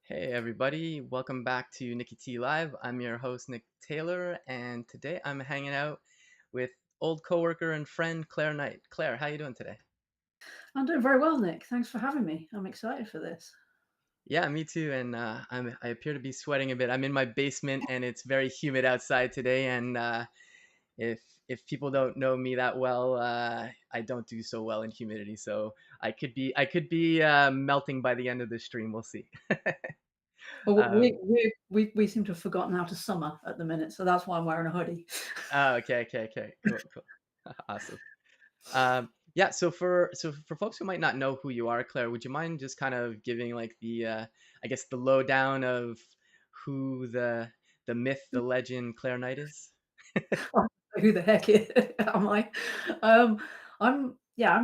Hey everybody, welcome back to Nikki T Live. I'm your host Nick Taylor, and today I'm hanging out with old coworker and friend Claire Knight. Claire, how you doing today? I'm doing very well, Nick. Thanks for having me. I'm excited for this. Yeah, me too. And I appear to be sweating a bit. I'm in my basement, and it's very humid outside today. And if people don't know me that well, I don't do so well in humidity. So I could be melting by the end of the stream. We'll see. Well, um, we seem to have forgotten how to summer at the minute, so that's why I'm wearing a hoodie. okay, cool, awesome. Yeah, so for folks who might not know who you are, Claire, would you mind just kind of giving like I guess the lowdown of who the myth, the legend Claire Knight is? Who the heck am I? Um, I'm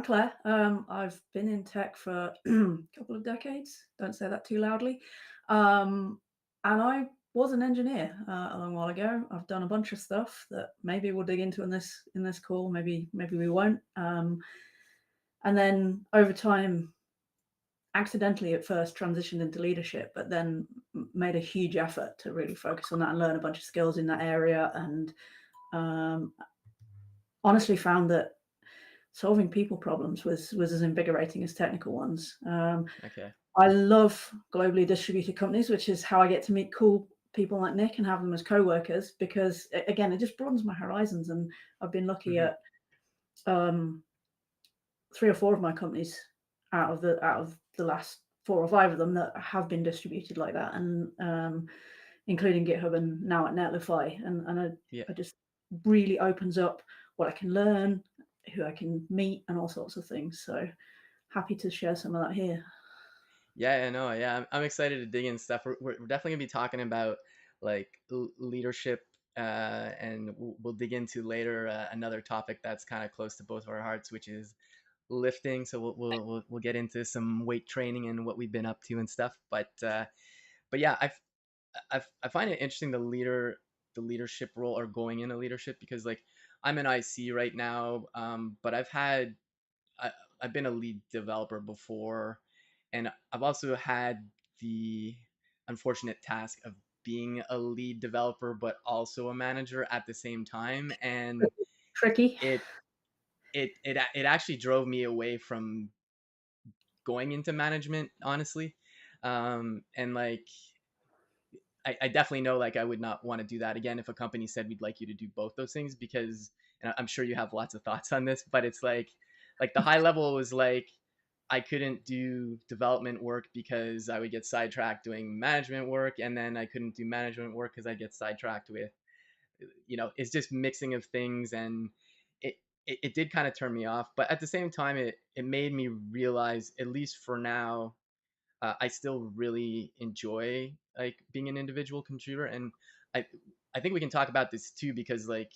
Claire. I've been in tech for a couple of decades. Don't say that too loudly. Um, and I was an engineer a long while ago. I've done a bunch of stuff that maybe we'll dig into in this call. Maybe we won't. And then over time, accidentally at first transitioned into leadership, but then made a huge effort to really focus on that and learn a bunch of skills in that area. And um, honestly, found that solving people problems was as invigorating as technical ones. Okay. I love globally distributed companies, which is how I get to meet cool people like Nick and have them as co-workers because again, it just broadens my horizons. And I've been lucky Hmm. at um, three or four of my companies out of the last four or five of them that have been distributed like that, and including GitHub and now at Netlify, and Yeah. I just really opens up what I can learn, who I can meet, and all sorts of things. So happy to share some of that here. Yeah, I know. Yeah, I'm excited to dig in stuff. We're definitely gonna be talking about like leadership, and we'll dig into later another topic that's kind of close to both of our hearts, which is lifting. So we'll get into some weight training and what we've been up to and stuff. But yeah, I find it interesting the leadership role or going into leadership because like I'm an IC right now, but I, I've been a lead developer before, and I've also had the unfortunate task of being a lead developer but also a manager at the same time, and Tricky. it it actually drove me away from going into management, honestly. And like I definitely know like I would not want to do that again if a company said we'd like you to do both those things because and I'm sure you have lots of thoughts on this, but it's like the high level was like I couldn't do development work because I would get sidetracked doing management work, and then I couldn't do management work because I get sidetracked with it's just mixing of things, and it did kind of turn me off, but at the same time it made me realize, at least for now, I still really enjoy like being an individual contributor, and I I think we can talk about this too because like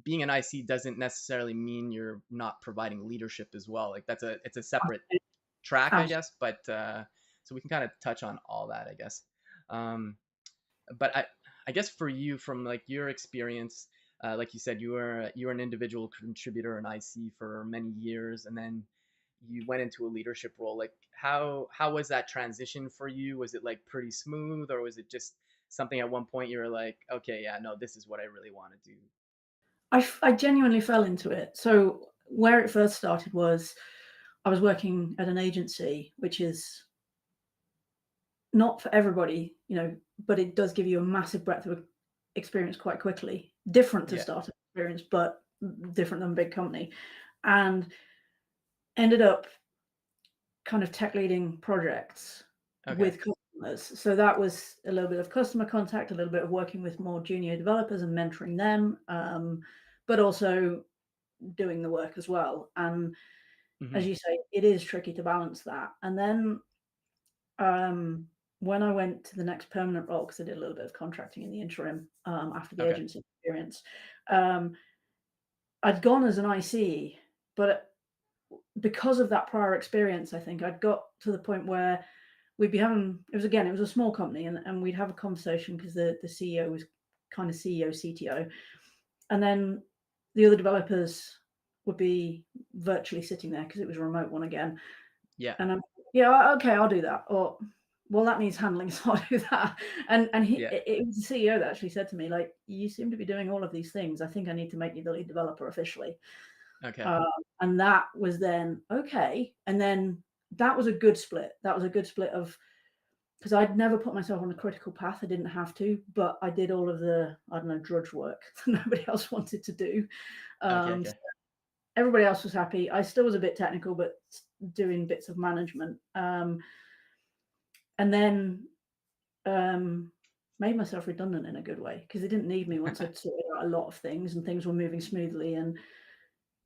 being an IC doesn't necessarily mean you're not providing leadership as well. Like it's a separate track, I guess, but so we can kind of touch on all that, I guess. Um, but I guess for you, from like your experience, like you said, you were an individual contributor in IC for many years, and then you went into a leadership role. Like how was that transition for you? Was it like pretty smooth, or was it just something at one point you were like, okay, yeah, no, this is what I really want to do? I genuinely fell into it. So where it first started was I was working at an agency, which is not for everybody, but it does give you a massive breadth of experience quite quickly. Different to Yeah. startup experience, but different than big company. And ended up kind of tech leading projects Okay. with customers. So that was a little bit of customer contact, a little bit of working with more junior developers and mentoring them, but also doing the work as well. And Hmm. as you say, it is tricky to balance that. And then Um, when I went to the next permanent role, because I did a little bit of contracting in the interim, after the Okay. agency experience, um, I'd gone as an IC, but because of that prior experience, I think I'd got to the point where we'd be having it was a small company, and we'd have a conversation because the CEO was kind of CEO, CTO, and then the other developers would be virtually sitting there because it was a remote one again. Yeah. And I'm, yeah, okay, I'll do that. Or well, that needs handling, so I'll do that. And he Yeah. it was the CEO that actually said to me, like, "You seem to be doing all of these things. I think I need to make you the lead developer officially." Okay. Um, and that was then okay. And then that was a good split. That was a good split of because I'd never put myself on a critical path. I didn't have to, but I did all of the, I don't know, drudge work that nobody else wanted to do. Okay. So Okay. everybody else was happy. I still was a bit technical, but doing bits of management. And then um, made myself redundant in a good way because they didn't need me once I'd sorted out a lot of things and things were moving smoothly. And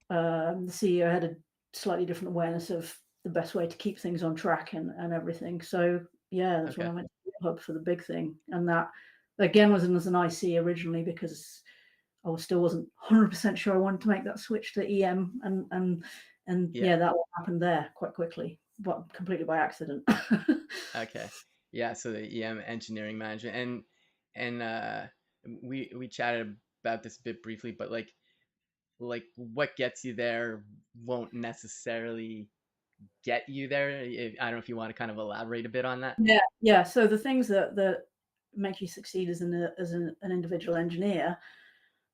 the CEO had a slightly different awareness of the best way to keep things on track and everything. So yeah, that's when Okay. I went to Hub for the big thing, and that again was as an IC originally because I still wasn't 100% sure I wanted to make that switch to EM, and Yeah. yeah, that all happened there quite quickly, but completely by accident. Okay. Yeah. So the EM engineering management and we chatted about this a bit briefly, but like what gets you there won't necessarily get you there. I don't know if you want to kind of elaborate a bit on that. Yeah, yeah. So the things that make you succeed as an individual engineer,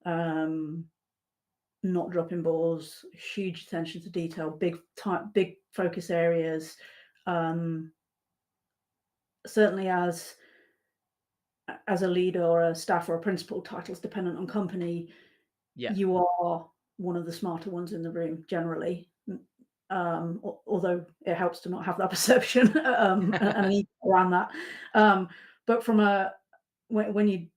um, not dropping balls, huge attention to detail, big focus areas. Um, certainly as a leader or a staff or a principal, titles dependent on company, Yeah. you are one of the smarter ones in the room generally. Although it helps to not have that perception and an ego around that. But from a when you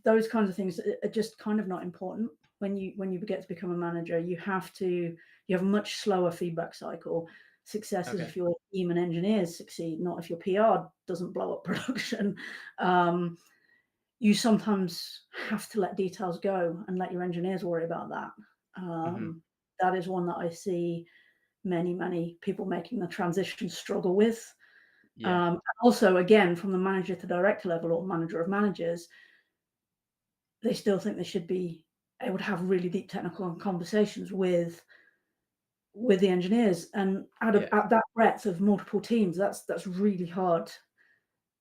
those kinds of things are just kind of not important when you get to become a manager. You have a much slower feedback cycle. Success is Okay. if your team and engineers succeed, not if your PR doesn't blow up production. um, you sometimes have to let details go and let your engineers worry about that. Hmm. That is one that I see many people making the transition struggle with. Yeah. Also, again, from the manager to director level or manager of managers, they still think they should be able to have really deep technical conversations with the engineers. And Yeah. at that breadth of multiple teams, that's really hard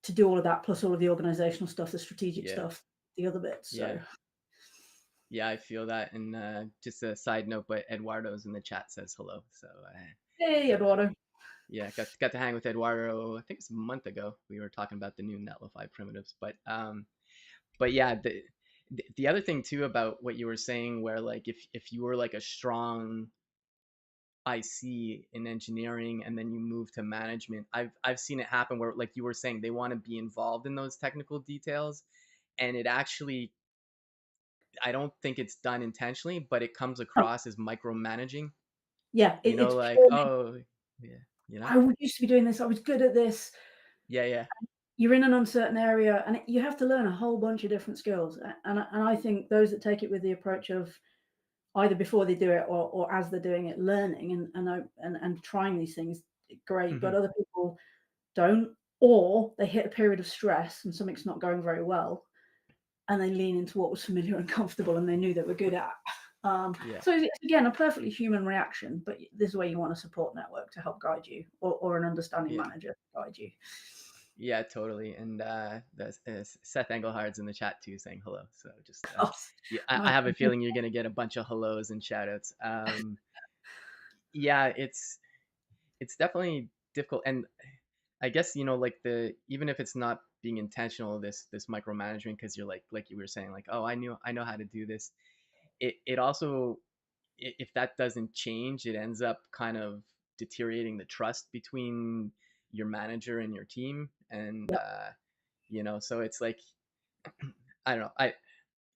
to do all of that, plus all of the organizational stuff, the strategic Yeah. stuff, the other bits. Yeah. So Yeah, I feel that. And just a side note, but Eduardo's in the chat says hello. hey, So Eduardo. yeah, got to hang with Eduardo. I think it's a month ago. We were talking about the new Netlify primitives, but yeah, the other thing too about what you were saying, where like if you were like a strong IC in engineering and then you move to management, I've seen it happen where like you were saying they want to be involved in those technical details, and it actually I don't think it's done intentionally, but it comes Oh, across as micromanaging. yeah, You know, it's like, purely, oh, yeah, you know, used to be doing this. I was good at this. yeah, yeah, You're in an uncertain area, and you have to learn a whole bunch of different skills. And I think those that take it with the approach of either before they do it or as they're doing it, learning and trying these things, great. hmm, But other people don't, or they hit a period of stress and something's not going very well, and they lean into what was familiar and comfortable and they knew they were good at. yeah, So it's again a perfectly human reaction, but this is where you want a support network to help guide you, or an understanding yeah, manager to guide you. yeah, totally. And Seth Engelhard's in the chat too, saying hello. So just Oh, yeah, I nice. have a feeling you're gonna get a bunch of hellos and shout outs. Yeah, it's definitely difficult, and I guess like the even if it's not being intentional, this micromanagement, because you're like you were saying, like, oh, I know how to do this. It also, if that doesn't change, it ends up kind of deteriorating the trust between your manager and your team, and Yep. so it's like I don't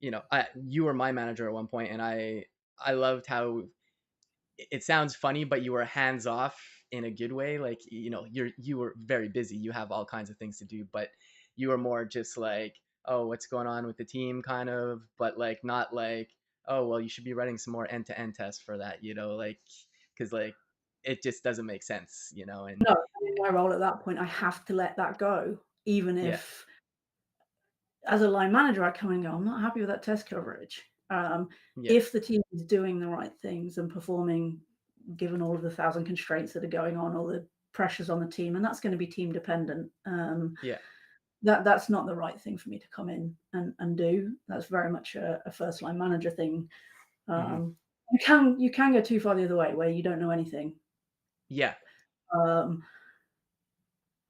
know, I you were my manager at one point, and I loved how it sounds funny, but you were hands off in a good way. Like, you were very busy. You have all kinds of things to do, but you were more just like, oh, what's going on with the team, kind of, but like not like, oh, well, you should be running some more end to end tests for that, like, because like it just doesn't make sense, and No, in my role at that point, I have to let that go, even yeah, if as a line manager, I come and go, I'm not happy with that test coverage. yeah, If the team is doing the right things and performing, given all of the thousand constraints that are going on, all the pressures on the team, and that's going to be team dependent. Yeah. That's not the right thing for me to come in and do. That's very much a first line manager thing. Hmm. You can go too far the other way where you don't know anything, Yeah. um,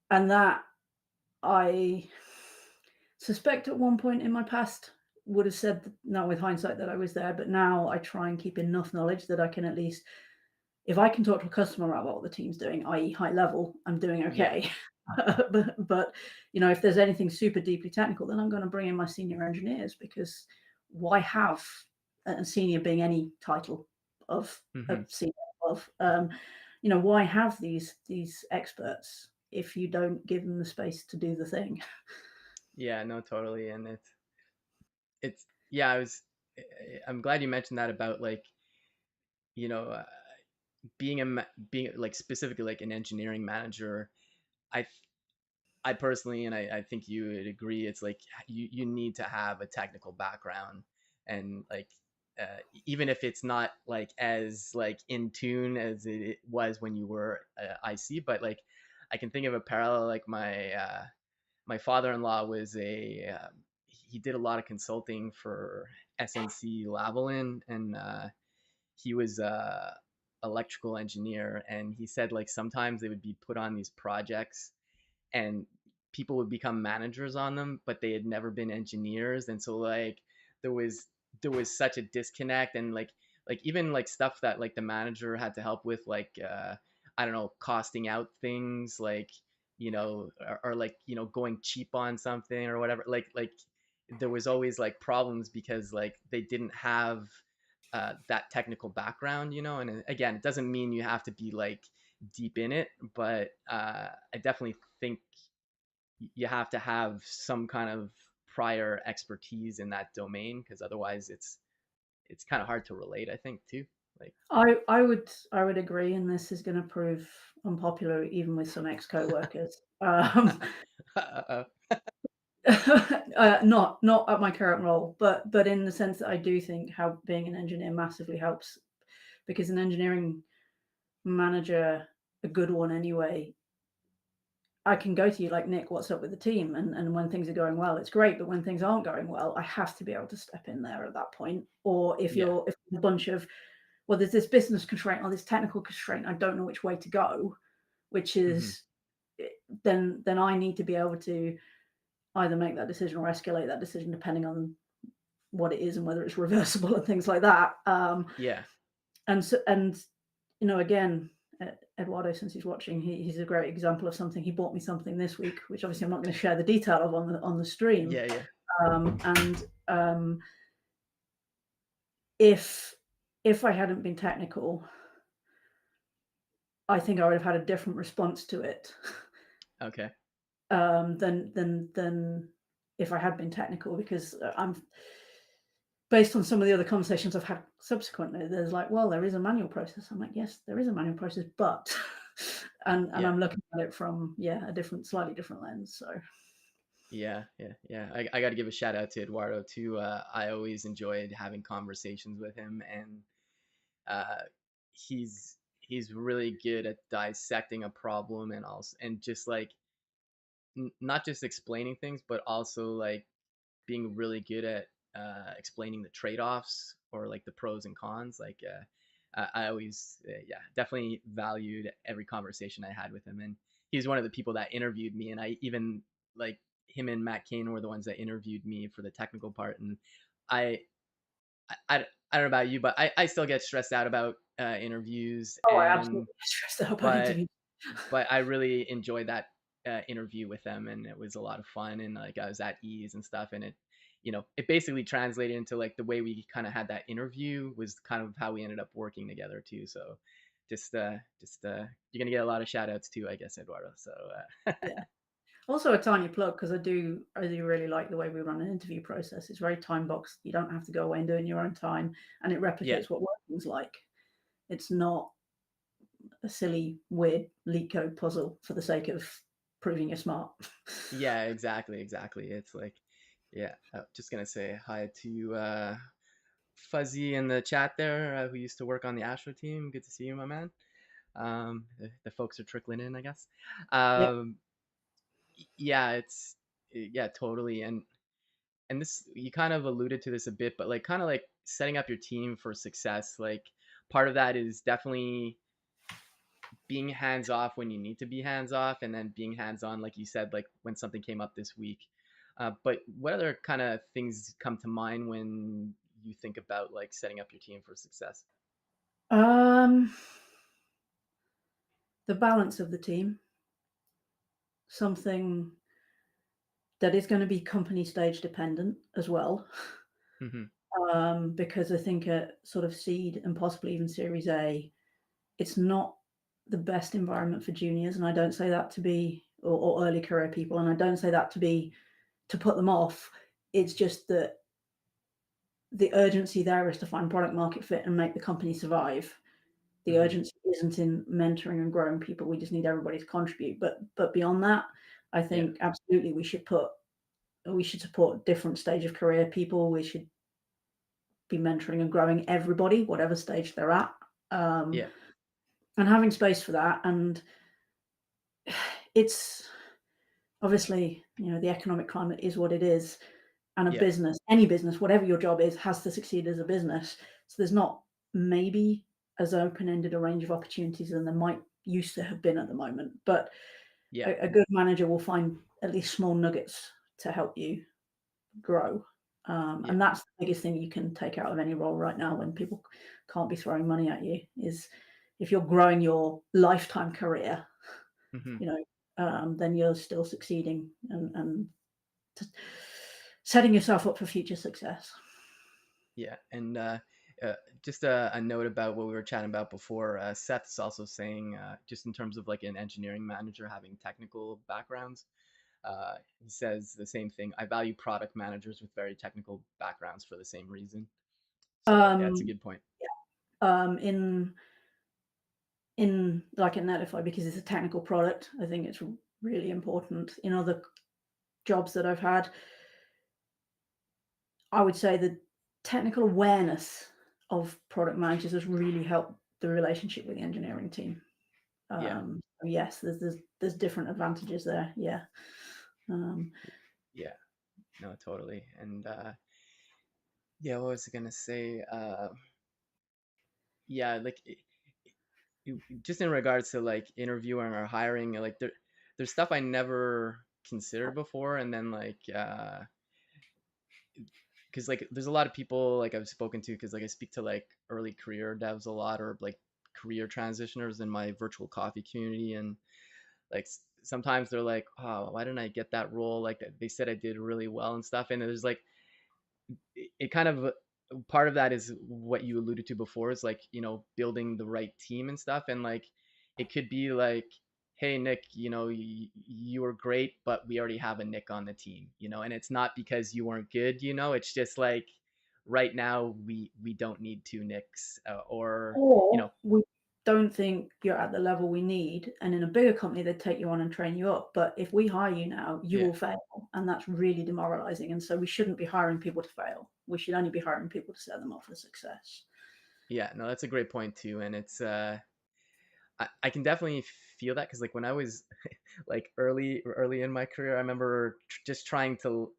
and that I suspect at one point in my past would have said, not with hindsight, that I was there, but now I try and keep enough knowledge that I can at least, if I can talk to a customer about what the team's doing, i.e., high level, I'm doing Yeah. okay. But if there's anything super deeply technical, then I'm going to bring in my senior engineers, because why have, and senior being any title of a Hmm. senior above, why have these experts if you don't give them the space to do the thing? Yeah. No, totally. And it's yeah. I'm glad you mentioned that about like you know uh, being like specifically like an engineering manager. I I personally, and I think you would agree, it's like you need to have a technical background, and like even if it's not like as like in tune as it was when you were IC, but like I can think of a parallel. Like my father-in-law was he did a lot of consulting for SNC Lavalin, and he was a electrical engineer, and he said like sometimes they would be put on these projects and people would become managers on them, but they had never been engineers, and so like there was there was such a disconnect, and like even like stuff that like the manager had to help with, like I don't know, costing out things, like or like going cheap on something or whatever, like there was always like problems because like they didn't have that technical background, and again, it doesn't mean you have to be like deep in it, but I definitely think you have to have some kind of prior expertise in that domain, because otherwise it's kind of hard to relate, I think, too, like. I would agree, and this is going to prove unpopular even with some ex co-workers. Uh, Not at my current role, but in the sense that I do think how being an engineer massively helps, because an engineering manager, a good one anyway, I can go to you like, Nick, what's up with the team? And when things are going well, it's great. But when things aren't going well, I have to be able to step in there at that point. Or if yeah. if a bunch of, well, there's this business constraint or this technical constraint, I don't know which way to go, which Hmm. is, then I need to be able to either make that decision or escalate that decision depending on what it is and whether it's reversible and things like that. Yeah. And again, Eduardo, since he's watching, he's a great example of something. He bought me something this week, which obviously I'm not going to share the detail of on the stream. Yeah. Yeah. And if I hadn't been technical, I think I would have had a different response to it, Okay. than if I had been technical, because I'm based on some of the other conversations I've had subsequently. There's like, well, there is a manual process. I'm like, yes, there is a manual process, but and Yeah. I'm looking at it from, a different, slightly different lens. So Yeah. Yeah. Yeah. I got to give a shout out to Eduardo too. I always enjoyed having conversations with him, and uh he's really good at dissecting a problem, and also and just like not just explaining things, but also like being really good at explaining the trade-offs or like the pros and cons. Like I always yeah, definitely valued every conversation I had with him, and he's one of the people that interviewed me, and I even like him and Matt Kane were the ones that interviewed me for the technical part, and I I don't know about you, but I still get stressed out about interviews, oh, I absolutely and get stressed out about but interviews. I really enjoyed that interview with them, and it was a lot of fun, and like I was at ease and stuff, and it basically translated into like the way we kind of had that interview was kind of how we ended up working together too. So just you're gonna get a lot of shout outs too, I guess, Eduardo. So Yeah. Also a tiny plug, because I do really like the way we run an interview process. It's very time boxed. You don't have to go away and do it in your own time, and it yeah. replicates what working's like. It's not a silly, weird leak code puzzle for the sake of proving you're smart. Yeah, exactly. It's like, yeah, just gonna say hi to Fuzzy in the chat there, who used to work on the Astro team. Good to see you, my man. The folks are trickling in, I guess. Yep. Um, yeah, yeah, totally. And this, you kind of alluded to this a bit, but like kind of like setting up your team for success. Like part of that is definitely being hands off when you need to be hands off, and then being hands on, like you said, like when something came up this week. But what other kind of things come to mind when you think about like setting up your team for success? Um, the balance of the team, something that is going to be company stage dependent as well. Hmm. Because I think at sort of seed and possibly even Series A, it's not the best environment for juniors. And I don't say that to be, or early career people, and I don't say that to be to put them off. It's just that the urgency there is to find product market fit and make the company survive. The Hmm. urgency isn't in mentoring and growing people. We just need everybody to contribute. But beyond that, I Yeah. think absolutely we should support different stage of career people. We should be mentoring and growing everybody, whatever stage they're at, um, Yeah. and having space for that. And it's obviously, the economic climate is what it is, and a Yeah. business, any business, whatever your job is, has to succeed as a business. So there's not maybe as open-ended a range of opportunities than there might used to have been at the moment. But Yeah. a good manager will find at least small nuggets to help you grow. Yeah. And that's the biggest thing you can take out of any role right now when people can't be throwing money at you is if you're growing your lifetime career, Hmm. you know, then you're still succeeding and t- setting yourself up for future success. Yeah. And uh, just a note about what we were chatting about before. Seth's also saying, just in terms of like an engineering manager having technical backgrounds, he says the same thing. I value product managers with very technical backgrounds for the same reason. So yeah, it's a Um, good point. in like in Netlify, because it's a technical product, I think it's really important. In other jobs that I've had, I would say the technical awareness of product managers has really helped the relationship with the engineering team. Yeah. Yes, there's different advantages there. Yeah. Um, Yeah. No, totally. And yeah, what was I gonna say? Yeah, like just in regards to like interviewing or hiring, like there's stuff I never considered before, and then like because like there's a lot of people like I've spoken to, because like I speak to like early career devs a lot, or like career transitioners in my virtual coffee community, and like sometimes they're like, oh, why didn't I get that role, like they said I did really well and stuff, and there's like it kind of part of that is what you alluded to before, is like, building the right team and stuff, and like it could be like, hey Nick, you were great, but we already have a Nick on the team, and it's not because you weren't good, it's just like right now we don't need two Nicks, or or we don't think you're at the level we need, and in a bigger company, they'd take you on and train you up. But if we hire you now, you yeah, will fail, and that's really demoralizing. And so we shouldn't be hiring people to fail. We should only be hiring people to set them up for success. yeah, no, that's a great point too, and it's I can definitely feel that, because like when I was like early in my career, I remember just trying to,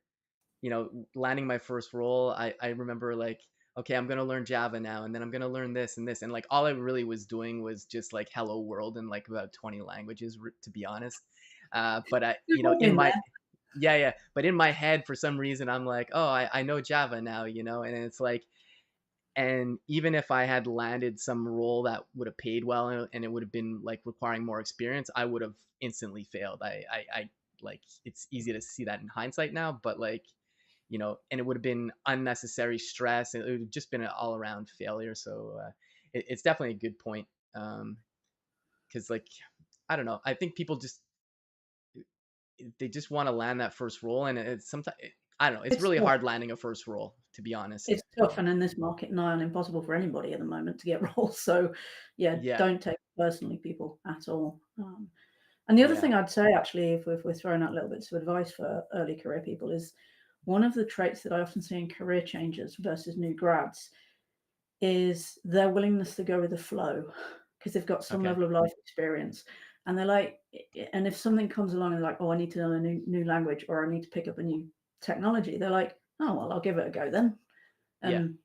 landing my first role. I remember like, okay, I'm gonna learn Java now, and then I'm gonna learn this and this, and like all I really was doing was just like hello world in like about 20 languages, to be honest. But I, We've all in been my, there. yeah, yeah, but in my head for some reason I'm like, oh, I know Java now, and it's like, and even if I had landed some role that would have paid well, and it would have been like requiring more experience, I would have instantly failed. I like, it's easy to see that in hindsight now, but like, and it would have been unnecessary stress, and it would have just been an all around failure. So it's definitely a good point. Because like, I don't know, I think people just, they just want to land that first role, and it's sometimes, I don't know, it's It's really tough. hard landing a first role, to be honest. It's tough, and in this market, nigh on impossible for anybody at the moment to get roles. So, yeah, Yeah, don't take it personally, people, at all. And the other yeah, thing I'd say, actually, if we're throwing out little bits of advice for early career people, is one of the traits that I often see in career changers versus new grads is their willingness to go with the flow. because they've got some Okay. level of life experience, and they're like, and if something comes along and like, oh, I need to learn a new language or I need to pick up a new technology, they're like, oh well, I'll give it a go then. Yeah. And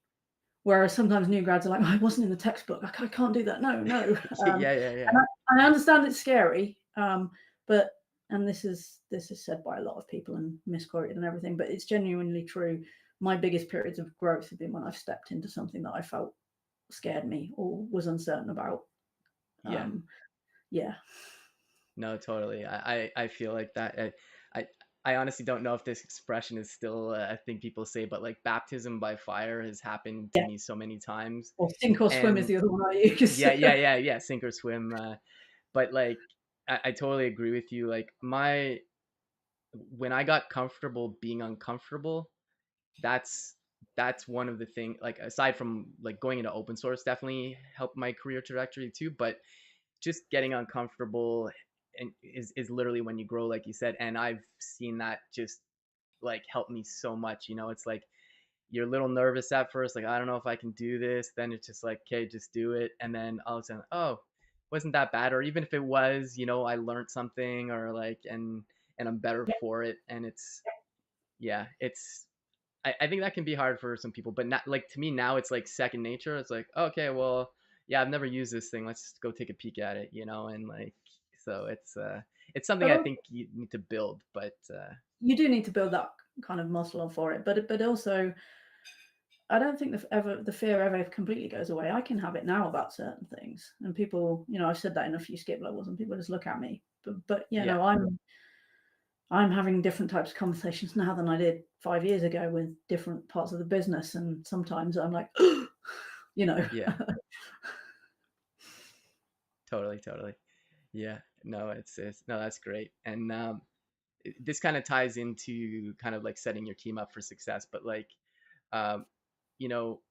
whereas sometimes new grads are like, oh, I wasn't in the textbook, I can't do that. No, no. Yeah, yeah, And yeah. I understand it's scary, but and this is said by a lot of people and misquoted and everything, but it's genuinely true. My biggest periods of growth have been when I've stepped into something that I felt scared me or was uncertain about. Yeah. Um, yeah, No, totally. I feel like that. I I honestly don't know if this expression is still a thing people say, but like baptism by fire has happened to yeah. me so many times. Or sink or swim is And the other one I use. yeah, yeah, yeah, yeah, sink or swim. But like, I totally agree with you. Like my when I got comfortable being uncomfortable, that's that's one of the thing. Like aside from like going into open source, definitely helped my career trajectory too. But just getting uncomfortable and is literally when you grow, like you said. And I've seen that just like help me so much. It's like you're a little nervous at first, like I don't know if I can do this. Then it's just like, okay, just do it. And then all of a sudden, oh, wasn't that bad? Or even if it was, I learned something, or like, and I'm better for it. And it's yeah, it's I think that can be hard for some people, but not like to me now it's like second nature. It's like, okay, well, yeah, I've never used this thing. Let's go take a peek at it, and like so it's something But I also, think you need to build, but you do need to build that kind of muscle for it. But also, I don't think the fear ever completely goes away. I can have it now about certain things, and people, I've said that in a few skip levels, and people just look at me. But yeah, I'm having different types of conversations now than I did 5 years ago with different parts of the business, and sometimes I'm like, you know, yeah, totally, totally, yeah. No, it's no, that's great. And this kind of ties into kind of like setting your team up for success, but like um, you know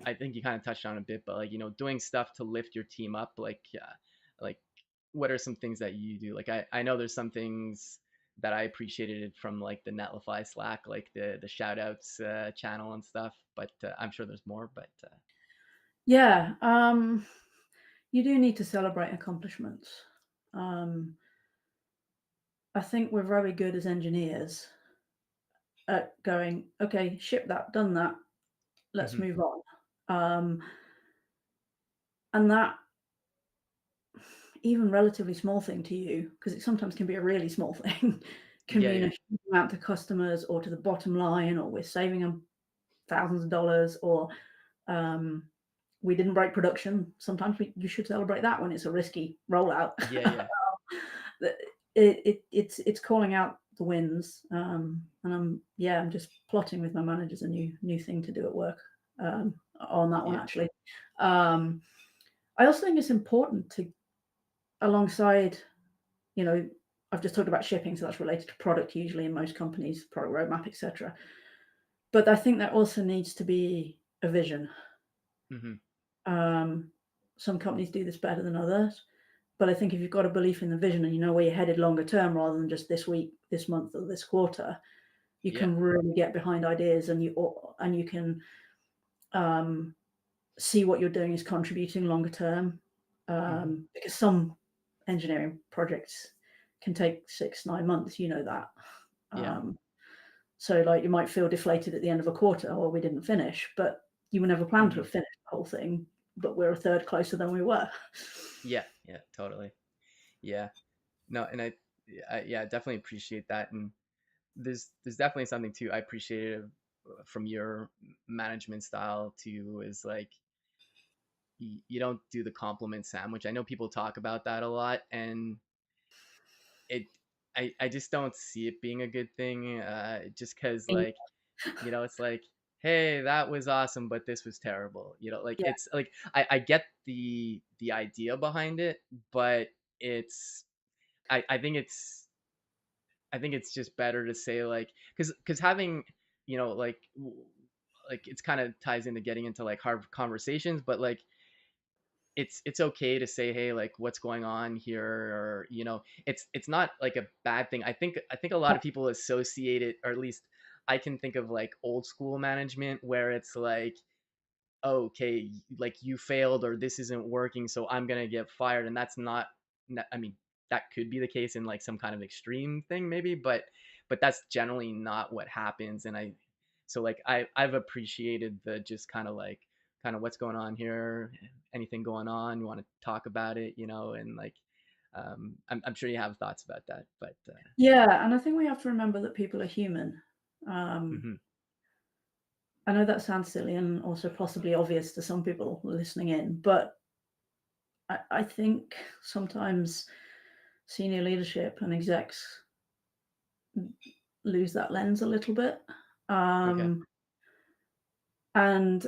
I think you kind of touched on a bit, but like doing stuff to lift your team up, like what are some things that you do? Like I know there's some things that I appreciated from like the Netlify Slack, like the shout outs channel and stuff, but I'm sure there's more. But yeah, you do need to celebrate accomplishments. Um, I think we're very good as engineers at going, okay, ship that, done that, let's hmm move on. Um, and that even relatively small thing to you, because it sometimes can be a really small thing, can yeah, mean a yeah, huge amount to customers or to the bottom line, or we're saving them thousands of dollars, or um, we didn't break production. Sometimes you should celebrate that when it's a risky rollout. yeah, yeah, It's calling out the wins, and I'm just plotting with my managers a new thing to do at work, on that one yeah, actually. Um, I also think it's important to alongside, you know, I've just talked about shipping, so that's related to product usually in most companies, product roadmap, etc. But I think there also needs to be a vision. hmm Um, some companies do this better than others, but I think if you've got a belief in the vision and you know where you're headed longer term rather than just this week, this month, or this quarter, you yeah, can really get behind ideas, and you can um, see what you're doing is contributing longer term. hmm Because some engineering projects can take 6, 9 months, you know that. yeah, Um, so like you might feel deflated at the end of a quarter, or we didn't finish, but you were never planned to hmm have finished the whole thing, but we're a third closer than we were. yeah, yeah, totally, yeah. No, and I yeah, definitely appreciate that. And there's definitely something too I appreciated from your management style too, is like you don't do the compliment sandwich. I know people talk about that a lot, and it I just don't see it being a good thing. Just because like it's like, hey, that was awesome, but this was terrible. Like Yeah, it's like I get the idea behind it, but it's I think it's just better to say like because having like like it's kind of ties into getting into like hard conversations, but like it's okay to say, hey, like what's going on here, or it's not like a bad thing. I think a lot of people associate it, or at least I can think of like old school management where it's like, oh, okay, like you failed or this isn't working, so I'm gonna get fired. And that's not, I mean, that could be the case in like some kind of extreme thing maybe, but that's generally not what happens. And so like I've appreciated the just kind of what's going on here, anything going on, you want to talk about it, and like I'm sure you have thoughts about that, but Yeah, and I think we have to remember that people are human. Um, mhm, I know that sounds silly and also possibly obvious to some people listening in, but I think sometimes senior leadership and execs lose that lens a little bit. okay, Um, and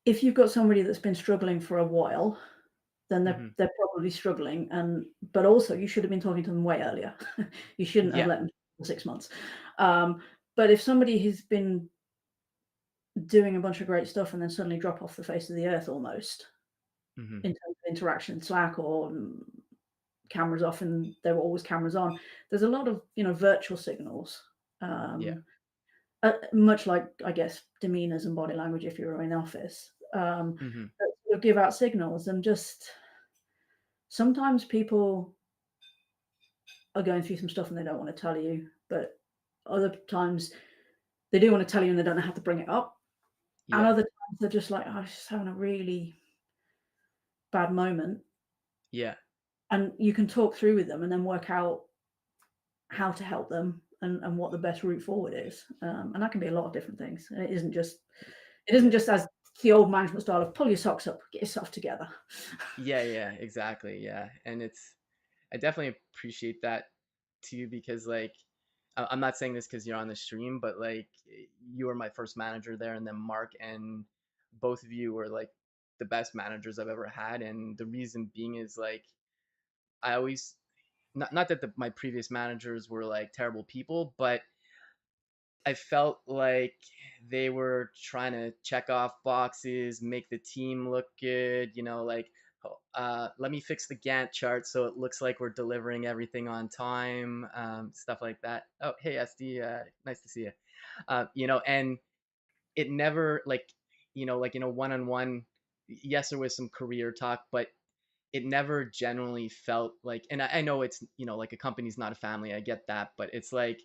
if you've got somebody that's been struggling for a while, then they're hmm, they're probably struggling, and but also you should have been talking to them way earlier. You shouldn't have yeah, let them for 6 months. Um, but if somebody has been doing a bunch of great stuff and then suddenly drop off the face of the earth almost hmm, in terms of interaction, Slack or cameras off, and there were always cameras on. There's a lot of virtual signals, yeah, much like I guess demeanors and body language if you're in the office, hmm, that sort of give out signals, and just sometimes people are going through some stuff and they don't want to tell you, but other times they do want to tell you and they don't know how to bring it up, and yeah, other times they're just like, "Oh, I'm just having a really bad moment," yeah, and you can talk through with them and then work out how to help them and what the best route forward is. And that can be a lot of different things. And it isn't yeah. just as the old management style of pull your socks up, get yourself together. Yeah, yeah, exactly. Yeah. And I definitely appreciate that too, because like, I'm not saying this because you're on the stream, but like, you were my first manager there, and then Mark, and both of you were like the best managers I've ever had. And the reason being is like, I always, not that my previous managers were like terrible people, but I felt like they were trying to check off boxes, make the team look good, like, oh, let me fix the Gantt chart so it looks like we're delivering everything on time, stuff like that. Oh, hey, SD, nice to see you. And it never like in a one-on-one, yes, there was some career talk, but it never generally felt like, and I know it's, like a company's not a family, I get that, but it's like,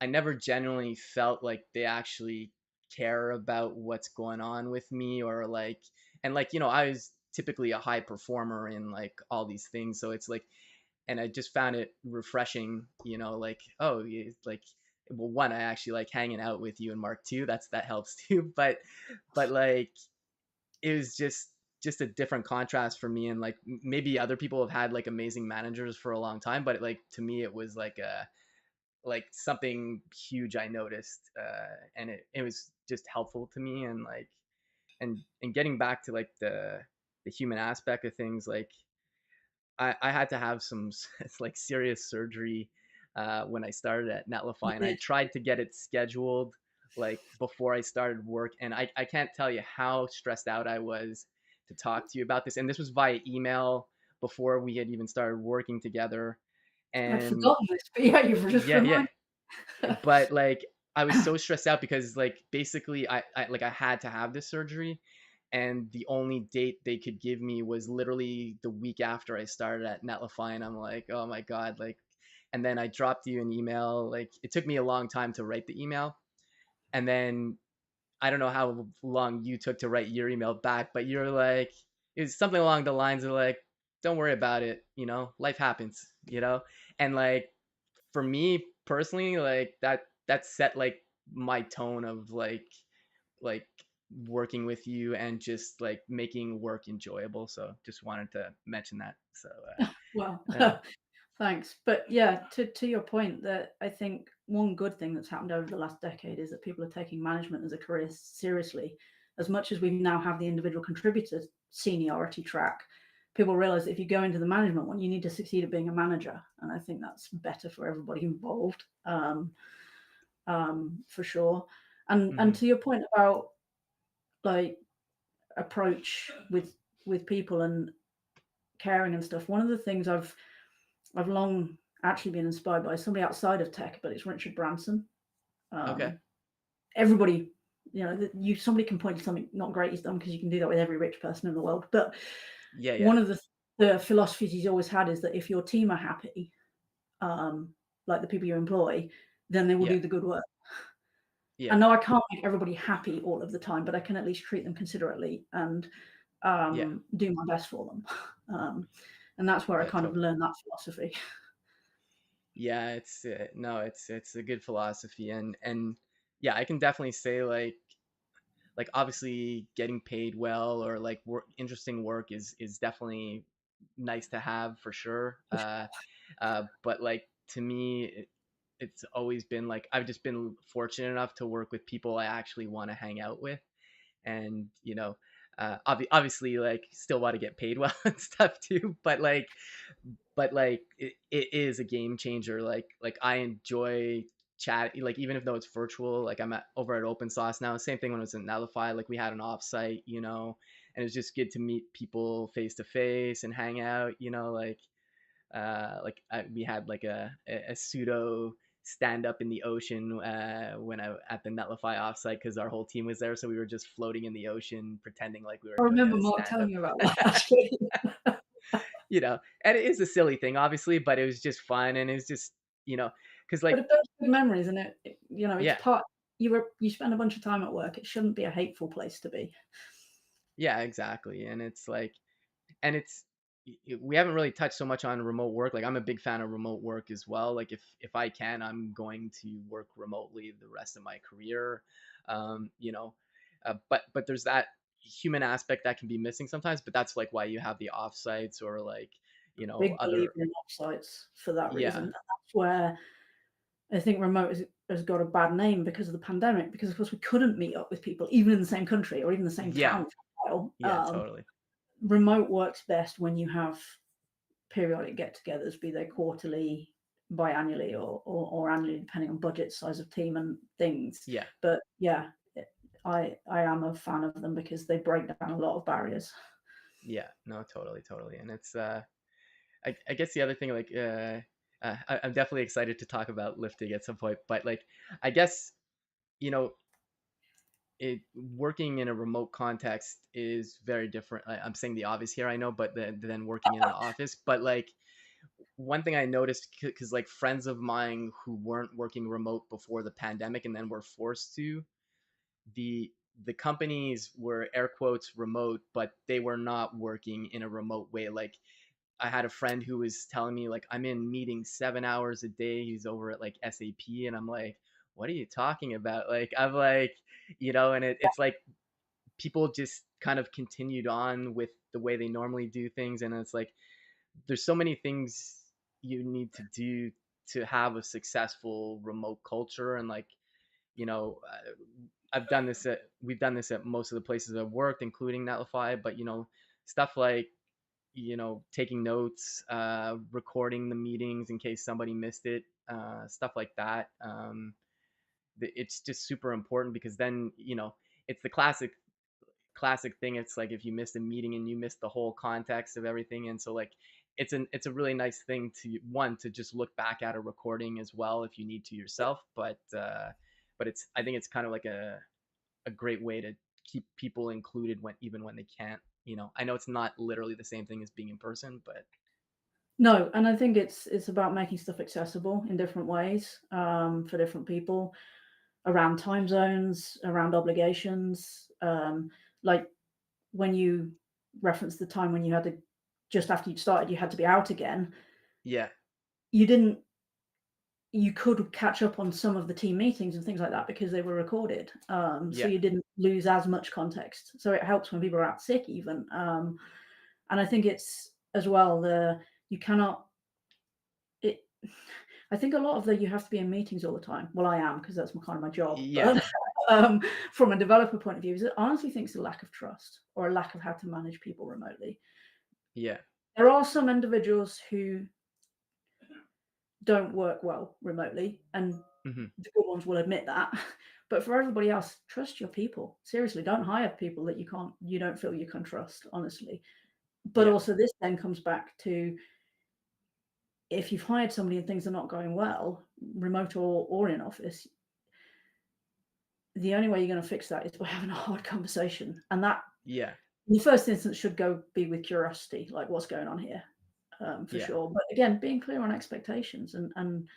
I never genuinely felt like they actually care about what's going on with me, or like, and like, I was typically a high performer in like all these things. So it's like, and I just found it refreshing, like, oh, like, well, one, I actually like hanging out with you and Mark too. That helps too. But like, it was just a different contrast for me. And like, maybe other people have had like amazing managers for a long time, but like, to me, it was like something huge I noticed, and it was just helpful to me. And like, and getting back to like the human aspect of things, like I had to have some like serious surgery when I started at You Netlify, and I did. tried to get it scheduled like before I started work, and I can't tell you how stressed out I was to talk to you about this. And this was via email before we had even started working together. I'd And forgotten this, but yeah, you've just yeah, yeah, reminded. but like, I was so stressed out because like basically I had to have this surgery, and the only date they could give me was literally the week after I started at Netlify. And I'm like, oh my god, like, and then I dropped you an email. Like, it took me a long time to write the email, and then I don't know how long you took to write your email back, but you're like, it was something along the lines of like, don't worry about it, life happens, and like, for me personally, like, that set like my tone of like working with you and just like making work enjoyable. So just wanted to mention that. So Well, uh, thanks. But yeah, to your point, that I think one good thing that's happened over the last decade is that people are taking management as a career seriously. As much as we now have the individual contributor seniority track, people realize that if you go into the management one, you need to succeed at being a manager. And I think that's better for everybody involved, for sure. And mhm. to your point about like approach with people and caring and stuff, one of the things I've long actually been inspired by somebody outside of tech, but it's Richard Branson. Okay. Um, everybody You know, that you somebody can point to something not great he's done because you can do that with every rich person in the world. But Yeah, yeah, one of the philosophies he's always had is that if your team are happy, um, like the people you employ, then they will yeah, do the good work. yeah, And no, I can't make everybody happy all of the time, but I can at least treat them considerately and yeah, do my best for them. Um, and that's where I yeah, kind of totally. learned that philosophy. Yeah, it's no, it's a good philosophy, and yeah, I can definitely say like obviously getting paid well or like interesting work is definitely nice to have for sure. But like to me, it's always been like I've just been fortunate enough to work with people I actually want to hang out with, and obviously like still want to get paid well and stuff too, but like it is a game changer. Like I enjoy chat, like even if though it's virtual. Like I'm over at Open Sauce now. Same thing when I was in Netlify. Like we had an offsite, and it's just good to meet people face to face and hang out. We had like a pseudo stand up in the ocean when I at the Netlify offsite because our whole team was there, so we were just floating in the ocean pretending like we were I doing remember a Mark stand telling up. me about that actually. And it is a silly thing, obviously, but it was just fun, and it was just you know, because But like if those good memories and it's yeah, part you spend a bunch of time at work, it shouldn't be a hateful place to be. yeah, exactly, and it's like, and it's we haven't really touched so much on remote work. Like I'm a big fan of remote work as well. Like if I can, I'm going to work remotely the rest of my career. Um, you know, but there's that human aspect that can be missing sometimes. But that's like why you have the offsites or like Big believer other. in offsites for that reason. Yeah, And that's where I think remote has got a bad name because of the pandemic, because of course we couldn't meet up with people even in the same country or even the same yeah, town for a while. yeah, totally. Remote works best when you have periodic get-togethers, be they quarterly, biannually, or annually, depending on budget, size of team, and things. Yeah, But yeah, I am a fan of them because they break down a lot of barriers. yeah, no, totally, totally, and it's I guess the other thing, like, I'm definitely excited to talk about lifting at some point, but like, I guess you know, working in a remote context is very different. I'm saying the obvious here, I know, but then working in an office. But like, one thing I noticed, because like friends of mine who weren't working remote before the pandemic and then were forced to, the the companies were air quotes remote, but they were not working in a remote way. Like I had a friend who was telling me like I'm in meetings 7 hours a day. He's over at like SAP, and I'm like, what are you talking about? Like I'm like, and it's like people just kind of continued on with the way they normally do things, and it's like there's so many things you need to do to have a successful remote culture, and like you know. We've done this at most of the places I've worked, including Netlify, but stuff like taking notes, recording the meetings in case somebody missed it, stuff like that. It's just super important because then it's the classic thing. It's like if you missed a meeting and you missed the whole context of everything, and so like it's a really nice thing to just look back at a recording as well if you need to yourself, but it's I think it's kind of like a great way to keep people included even when they can't. I know it's not literally the same thing as being in person, but No, and I think it's about making stuff accessible in different ways for different people around time zones, around obligations. Like when you reference the time when you had to just after you'd started, you had to be out again. yeah, You didn't. You could catch up on some of the team meetings and things like that because they were recorded, so yeah, you didn't lose as much context. So it helps when people are out sick, even. And I think it's as well the you cannot. It. I think a lot of the you have to be in meetings all the time. Well, I am because that's my kind of my job. yeah, But from a developer point of view, is it honestly think it's a lack of trust or a lack of how to manage people remotely. yeah, There are some individuals who don't work well remotely, and hmm, the good ones will admit that. But for everybody else, trust your people. Seriously, don't hire people that you don't feel you can trust, honestly. But yeah, also this then comes back to if you've hired somebody and things are not going well, remote or in office, the only way you're gonna fix that is by having a hard conversation, and that, Yeah. in the first instance, should go be with curiosity, like, "What's going on here?" For Yeah. sure, but again, being clear on expectations and,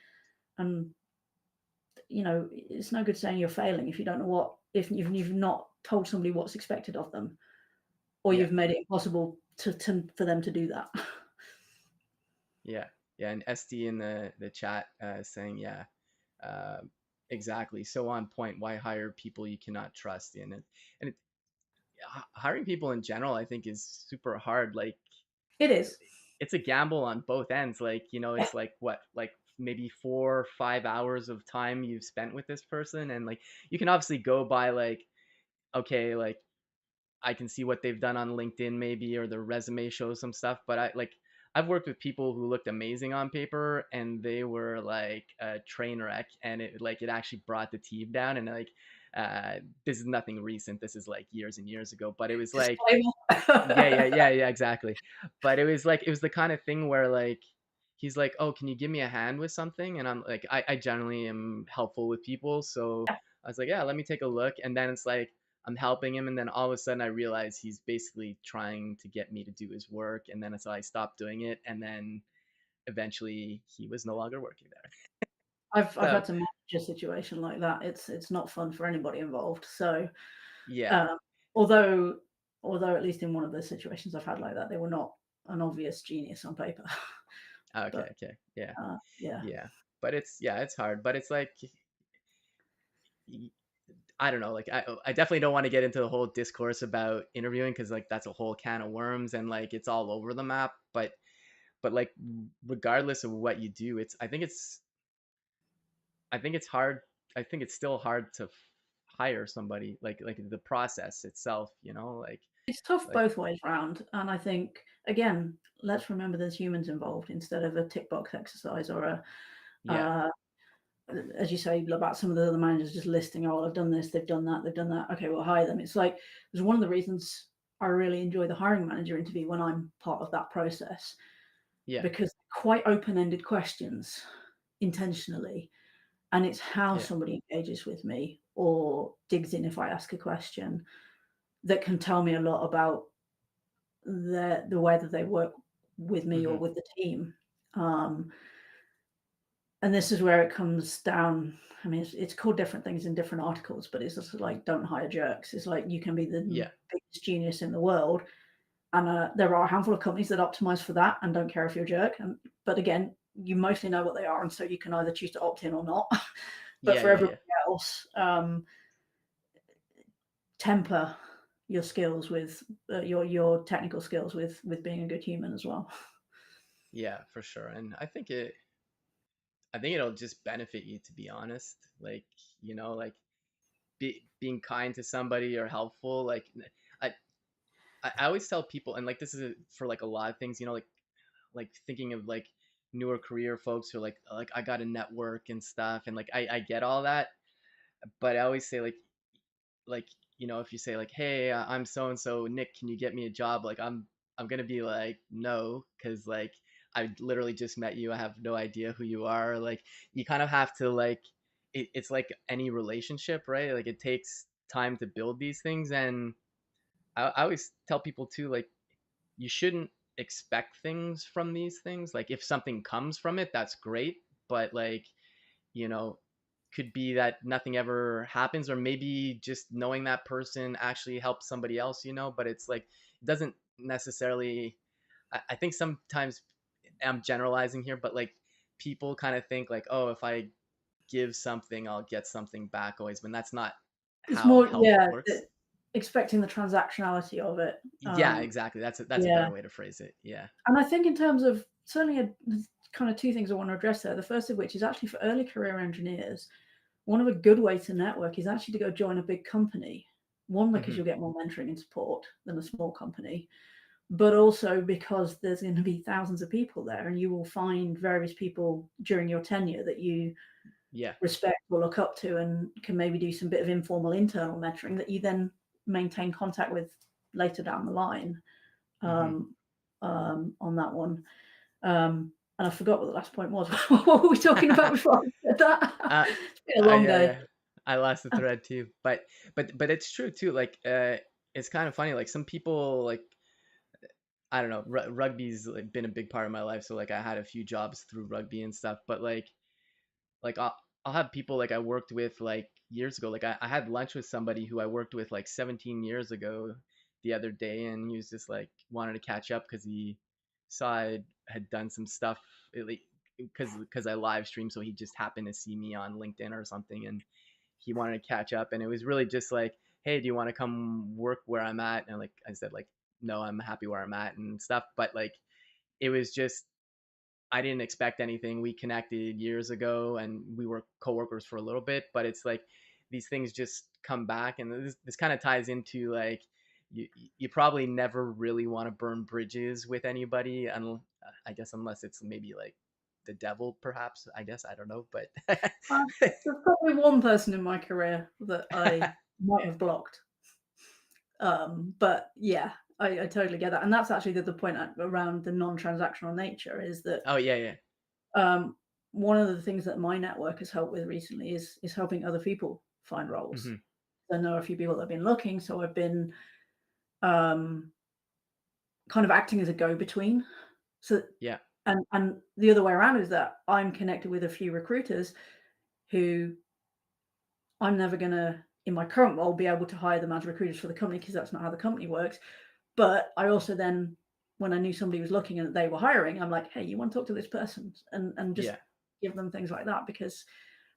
it's no good saying you're failing if you don't know what if you've not told somebody what's expected of them, or Yeah. you've made it impossible to for them to do that. Yeah. Yeah. And SD in the chat saying, yeah, uh, exactly. So on point. Why hire people you cannot trust in it? And hiring people in general, I think, is super hard. Like, It is. it's a gamble on both ends. Like, Yeah. it's like what, like maybe 4 or 5 hours of time you've spent with this person, and like you can obviously go by like, okay, like I can see what they've done on LinkedIn maybe, or their resume shows some stuff. But I've worked with people who looked amazing on paper and they were like a train wreck, and it actually brought the team down. And like, this is nothing recent. This is like years and years ago. But it was like, yeah, yeah, Disclaimer. yeah, yeah, exactly. But it was the kind of thing where like he's like, "Oh, can you give me a hand with something?" And I'm like, I generally am helpful with people, so I was like, "Yeah, let me take a look." And then it's like I'm helping him, and then all of a sudden I realize he's basically trying to get me to do his work, and then so I stopped doing it, and then eventually he was no longer working there. I've So had to manage a situation like that. It's not fun for anybody involved. So, yeah, um, although although at least in one of those situations I've had like that, they were not an obvious genius on paper. okay, But, okay, yeah, yeah. yeah. But it's hard. But it's like I don't know, like I definitely don't want to get into the whole discourse about interviewing because like that's a whole can of worms and like it's all over the map. But like regardless of what you do, I think it's hard. I think it's still hard to hire somebody like the process itself. It's tough Like both ways round, and I think, again, let's remember there's humans involved instead of a tick box exercise or yeah, uh, as you say about some of the other managers just listing, "Oh, I've done this, they've done that, they've done that. Okay, we'll hire them." It's like it's one of the reasons I really enjoy the hiring manager interview when I'm part of that process, yeah, because quite open-ended questions intentionally, and it's how yeah, somebody engages with me or digs in if I ask a question that can tell me a lot about the way that they work with me or hmm, with the team. Um, and this is where it comes down. I mean, it's called different things in different articles, but it's just like don't hire jerks. It's like you can be the yeah, biggest genius in the world, and there are a handful of companies that optimize for that and don't care if you're a jerk. But again, you mostly know what they are, and so you can either choose to opt in or not. But yeah, for yeah, everybody yeah, else, temper your skills with your technical skills with being a good human as well. yeah, for sure. And I think it'll just benefit you, to be honest. Like like being kind to somebody or helpful. Like I I always tell people, and like this is for like a lot of things. Like thinking of like newer career folks who are like I got to network and stuff, and like I get all that, but I always say like if you say like, hey, I'm so and so, Nick, can you get me a job? Like I'm gonna be like, no, because like I literally just met you, I have no idea who you are. Like you kind of have to like it's like any relationship, right? Like it takes time to build these things. And I always tell people too, like you shouldn't expect things from these things. Like if something comes from it, that's great, but like you know could be that nothing ever happens, or maybe just knowing that person actually helps somebody else. But it's like it doesn't necessarily. I think sometimes I'm generalizing here, but like people kind of think like, oh, if I give something I'll get something back always, when that's not It's how more, help yeah, works. expecting the transactionality of it. Yeah, exactly, that's a Yeah, better way to phrase it. Yeah. and I think in terms of certainly there's kind of two things I want to address there. The first of which is actually for early career engineers, one of a good way to network is actually to go join a big company. One, because Hmm. you'll get more mentoring and support than a small company, but also because there's going to be thousands of people there, and you will find various people during your tenure that you Yeah. respect or look up to, and can maybe do some bit of informal internal mentoring that you then maintain contact with later down the line. Hmm. um, on that one. And I forgot what the last point was. What were we talking about before I said that? uh, It's been a long yeah, day. yeah. I lost the thread too. But it's true too. Like it's kind of funny. Like some people like I don't know. Rugby's like been a big part of my life. So like I had a few jobs through rugby and stuff. But like I'll have people like I worked with like years ago. Like I had lunch with somebody who I worked with like 17 years ago the other day, and he was just like wanted to catch up because he saw I had done some stuff like because I live streamed, so he just happened to see me on LinkedIn or something, and he wanted to catch up, and it was really just like, hey, do you want to come work where I'm at? And like I said, like no, I'm happy where I'm at and stuff, but like it was just I didn't expect anything. We connected years ago and we were coworkers for a little bit, but it's like these things just come back, and this kind of ties into like you you probably never really want to burn bridges with anybody, and I guess unless it's maybe like the devil, perhaps. I guess I don't know, but There's probably one person in my career that I might have blocked. But yeah, I totally get that, and that's actually the point around the non-transactional nature is that oh yeah, yeah, um, one of the things that my network has helped with recently is helping other people find roles. hmm I know a few people that have been looking, so I've been um, kind of acting as a go-between. So yeah, and the other way around is that I'm connected with a few recruiters who I'm never gonna, in my current role, be able to hire them as recruiters for the company because that's not how the company works. But I also then, when I knew somebody was looking and they were hiring, I'm like, hey, you want to talk to this person, and just yeah, give them things like that because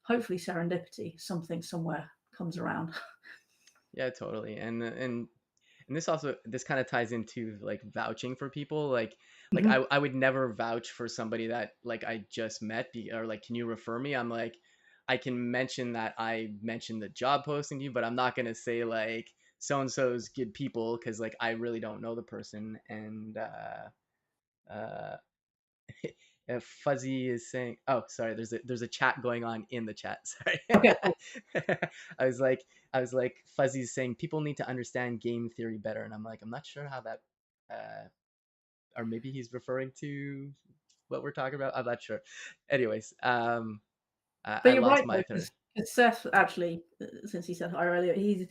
hopefully serendipity, something somewhere comes around. yeah, totally. And this kind of ties into like vouching for people like Mhm. I would never vouch for somebody that like I just met or like can you refer me. I'm like I can mention that I mentioned the job posting to you, but I'm not going to say like so and so's good people because like I really don't know the person. And uh if Fuzzy is saying, oh, sorry, there's a chat going on in the chat. Sorry. Okay, cool. I was like, I was like, Fuzzy's saying people need to understand game theory better, and I'm like, I'm not sure how that, uh, or maybe he's referring to what we're talking about. I'm not sure. Anyways, But I you're lost right my though, thread. because Seth actually, since he said hi earlier, he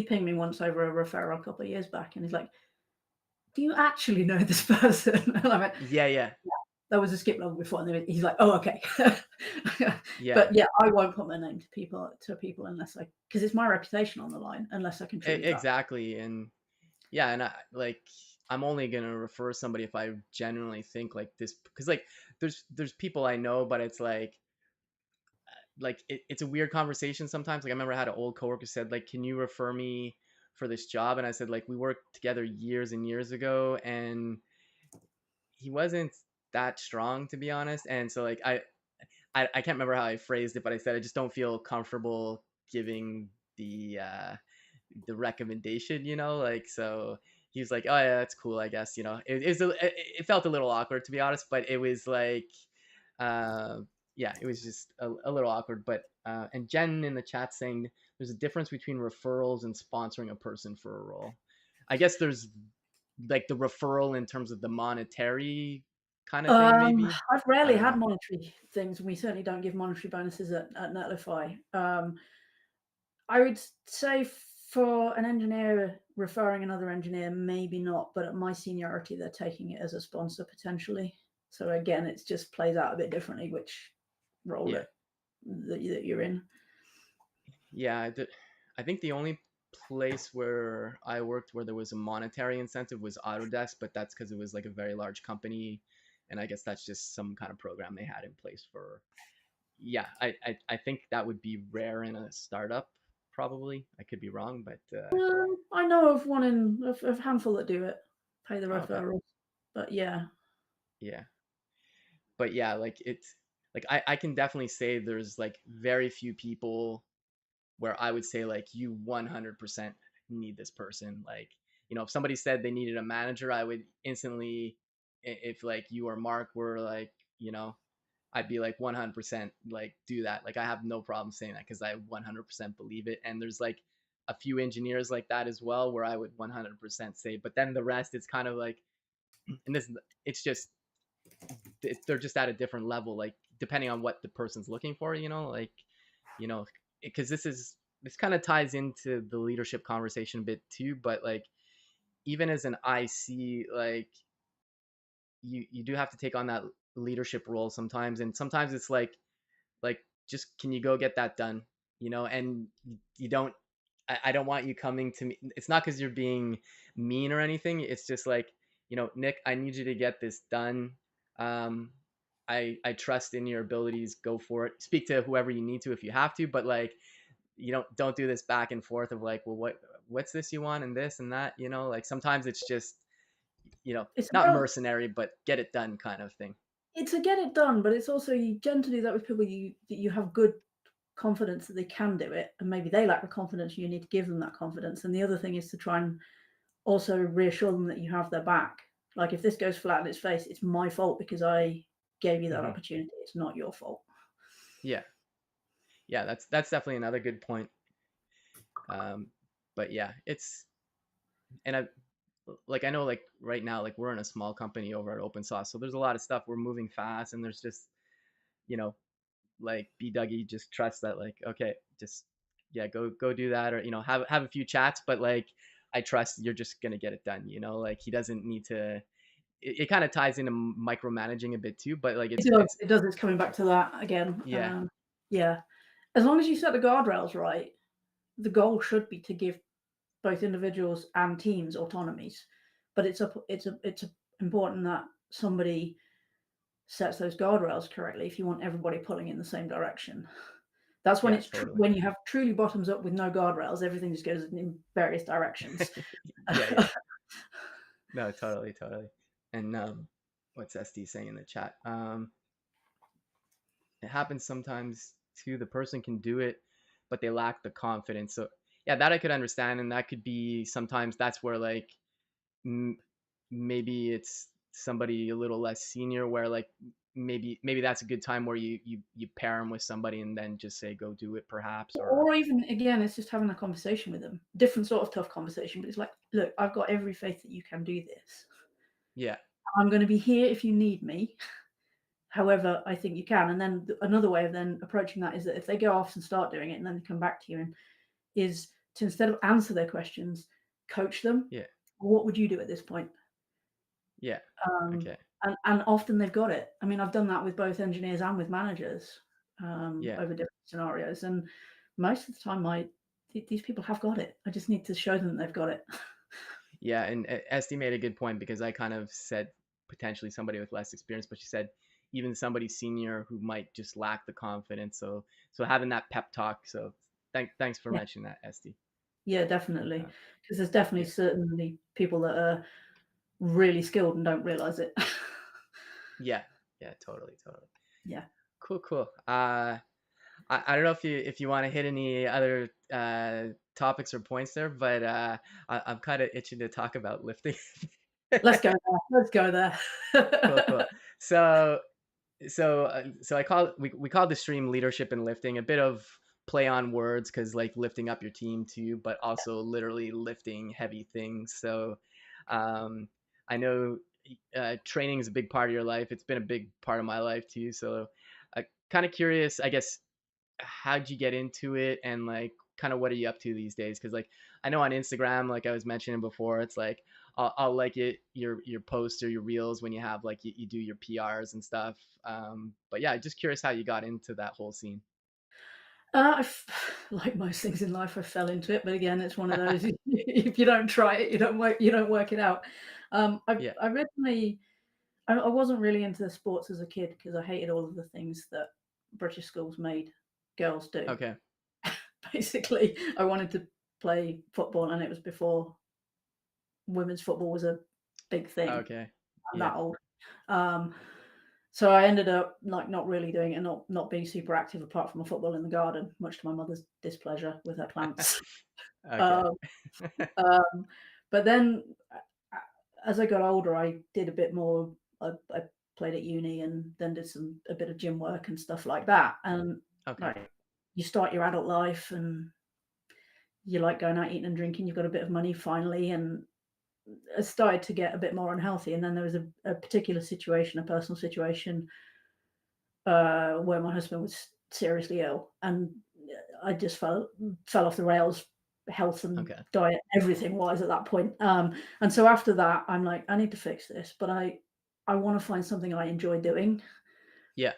pinged me once over a referral a couple of years back, and he's like, "Do you actually know this person?" And I went, Yeah, yeah, there was a skip level before, and then he's like, "Oh, okay." yeah. But yeah, I won't put my name to people unless I because it's my reputation on the line unless I can truly vouch. Exactly, and yeah, and I like I'm only gonna refer somebody if I genuinely think like this because like there's people I know, but it's like it's a weird conversation sometimes. Like I remember I had an old coworker said like, "Can you refer me for this job?" And I said like, "We worked together years and years ago, and he wasn't that strong to be honest." And so like I can't remember how I phrased it, but I said I just don't feel comfortable giving the recommendation, like so. He was like, "Oh yeah, that's cool, I guess." It felt a little awkward to be honest, but it was like uh, yeah, it was just a little awkward. But and Jen in the chat saying there's a difference between referrals and sponsoring a person for a role. I guess there's like the referral in terms of the monetary kind of thing, maybe. I've I rarely don't had know. monetary things, and we certainly don't give monetary bonuses at Netlify. I would say for an engineer referring another engineer, maybe not, but at my seniority, they're taking it as a sponsor potentially. So again, it just plays out a bit differently which role Yeah, that you're in. yeah. I think the only place where I worked where there was a monetary incentive was Autodesk, but that's because it was like a very large company, and I guess that's just some kind of program they had in place for. Yeah, I think that would be rare in a startup. Probably, I could be wrong, but I know of one in a handful that do it, pay the oh, okay, referrals, but yeah. yeah, but yeah, like it's like I can definitely say there's like very few people where I would say like you 100% need this person. Like, if somebody said they needed a manager, I would instantly, if like you or Mark were like, I'd be like 100% like do that. Like I have no problem saying that because I 100% believe it. And there's like a few engineers like that as well where I would 100% say, but then the rest, it's kind of like, and this, it's just, they're just at a different level, like depending on what the person's looking for, like, you know, because this kind of ties into the leadership conversation a bit too, but like even as an IC, like you do have to take on that leadership role sometimes, and sometimes it's like just can you go get that done, and you don't. I don't want you coming to me. It's not because you're being mean or anything. It's just like, Nick, I need you to get this done. um I trust in your abilities. Go for it. Speak to whoever you need to if you have to, but like, don't do this back and forth of like, well, what's this you want and this and that, like sometimes it's just, It's not about mercenary, but get it done kind of thing. it's a get it done, but it's also you tend to do that with people you have good confidence that they can do it, and maybe they lack the confidence. You need to give them that confidence. And the other thing is to try and also reassure them that you have their back. Like if this goes flat in its face, it's my fault because I gave you that Hmm. opportunity. It's not your fault. Yeah, yeah, that's definitely another good point. um but yeah, it's, and I know like right now, like we're in a small company over at open source, so there's a lot of stuff, we're moving fast, and there's just, you know like B Dougie just trust that, like, okay, just, yeah, go do that, or have a few chats, but like I trust you're just gonna get it done, like he doesn't need to. It kind of ties into micromanaging a bit too, but like It it's does. it's It does. It's coming back to that again. yeah. Yeah. As long as you set the guardrails right, the goal should be to give both individuals and teams autonomies. But it's important that somebody sets those guardrails correctly if you want everybody pulling in the same direction. That's when Yeah, totally. when you have truly bottoms up with no guardrails, everything just goes in various directions. Yeah, yeah. No, totally, totally. And what's SD saying in the chat? It happens sometimes too. The person can do it, but they lack the confidence. So yeah, that I could understand, and that could be sometimes that's where like m- maybe it's somebody a little less senior, where like maybe that's a good time where you pair them with somebody and then just say go do it perhaps, or Or even again, it's just having a conversation with them. Different sort of tough conversation, but it's like, look, I've got every faith that you can do this. yeah, I'm going to be here if you need me. However, I think you can. And then another way of then approaching that is that if they go off and start doing it and then they come back to you, and is to instead of answer their questions, coach them. yeah, What would you do at this point? yeah, Um, okay, and often they've got it. I mean, I've done that with both engineers and with managers yeah. over different scenarios, and most of the time, these people have got it. I just need to show them that they've got it. Yeah, and Esty made a good point, because I kind of said potentially somebody with less experience, but she said even somebody senior who might just lack the confidence. So having that pep talk. So thanks for Yeah, mentioning that, Esty. yeah, definitely. Uh, Because there's definitely yeah, certainly people that are really skilled and don't realize it. yeah, yeah, totally, totally. Yeah. Cool, cool. I don't know if you want to hit any other topics or points there, but I'm kind of itching to talk about lifting. Let's go there. Let's go Cool, cool. there. So so I call we call the stream leadership and lifting, a bit of play on words, because like lifting up your team too, but also literally lifting heavy things. So um I know training is a big part of your life. It's been a big part of my life too. So kind of curious, I guess, how'd you get into it, and like kind of what are you up to these days? Because like I know on Instagram, like I was mentioning before, it's like I'll like your posts or your reels when you have like you do your PRs and stuff. But yeah, just curious how you got into that whole scene. Like most things in life, I fell into it, but again, it's one of those, if you don't try it, you don't work it out. Yeah. I originally I wasn't really into sports as a kid because I hated all of the things that British schools made girls do. Okay. Basically, I wanted to play football, and it was before women's football was a big thing. Okay. I'm Yeah. that old. Um, so I ended up like not really doing it and not being super active apart from a football in the garden, much to my mother's displeasure with her plants. Okay. Um, um, but then as I got older, I did a bit more. I played at uni and then did a bit of gym work and stuff like that. And Okay. like you start your adult life and you like going out eating and drinking. You've got a bit of money finally, and I started to get a bit more unhealthy. And then there was a particular situation, a personal situation, where my husband was seriously ill, and I just fell off the rails, health and Okay. diet, everything wise at that point. And so after that, I'm like, I need to fix this, but I want to find something I enjoy doing. Yeah.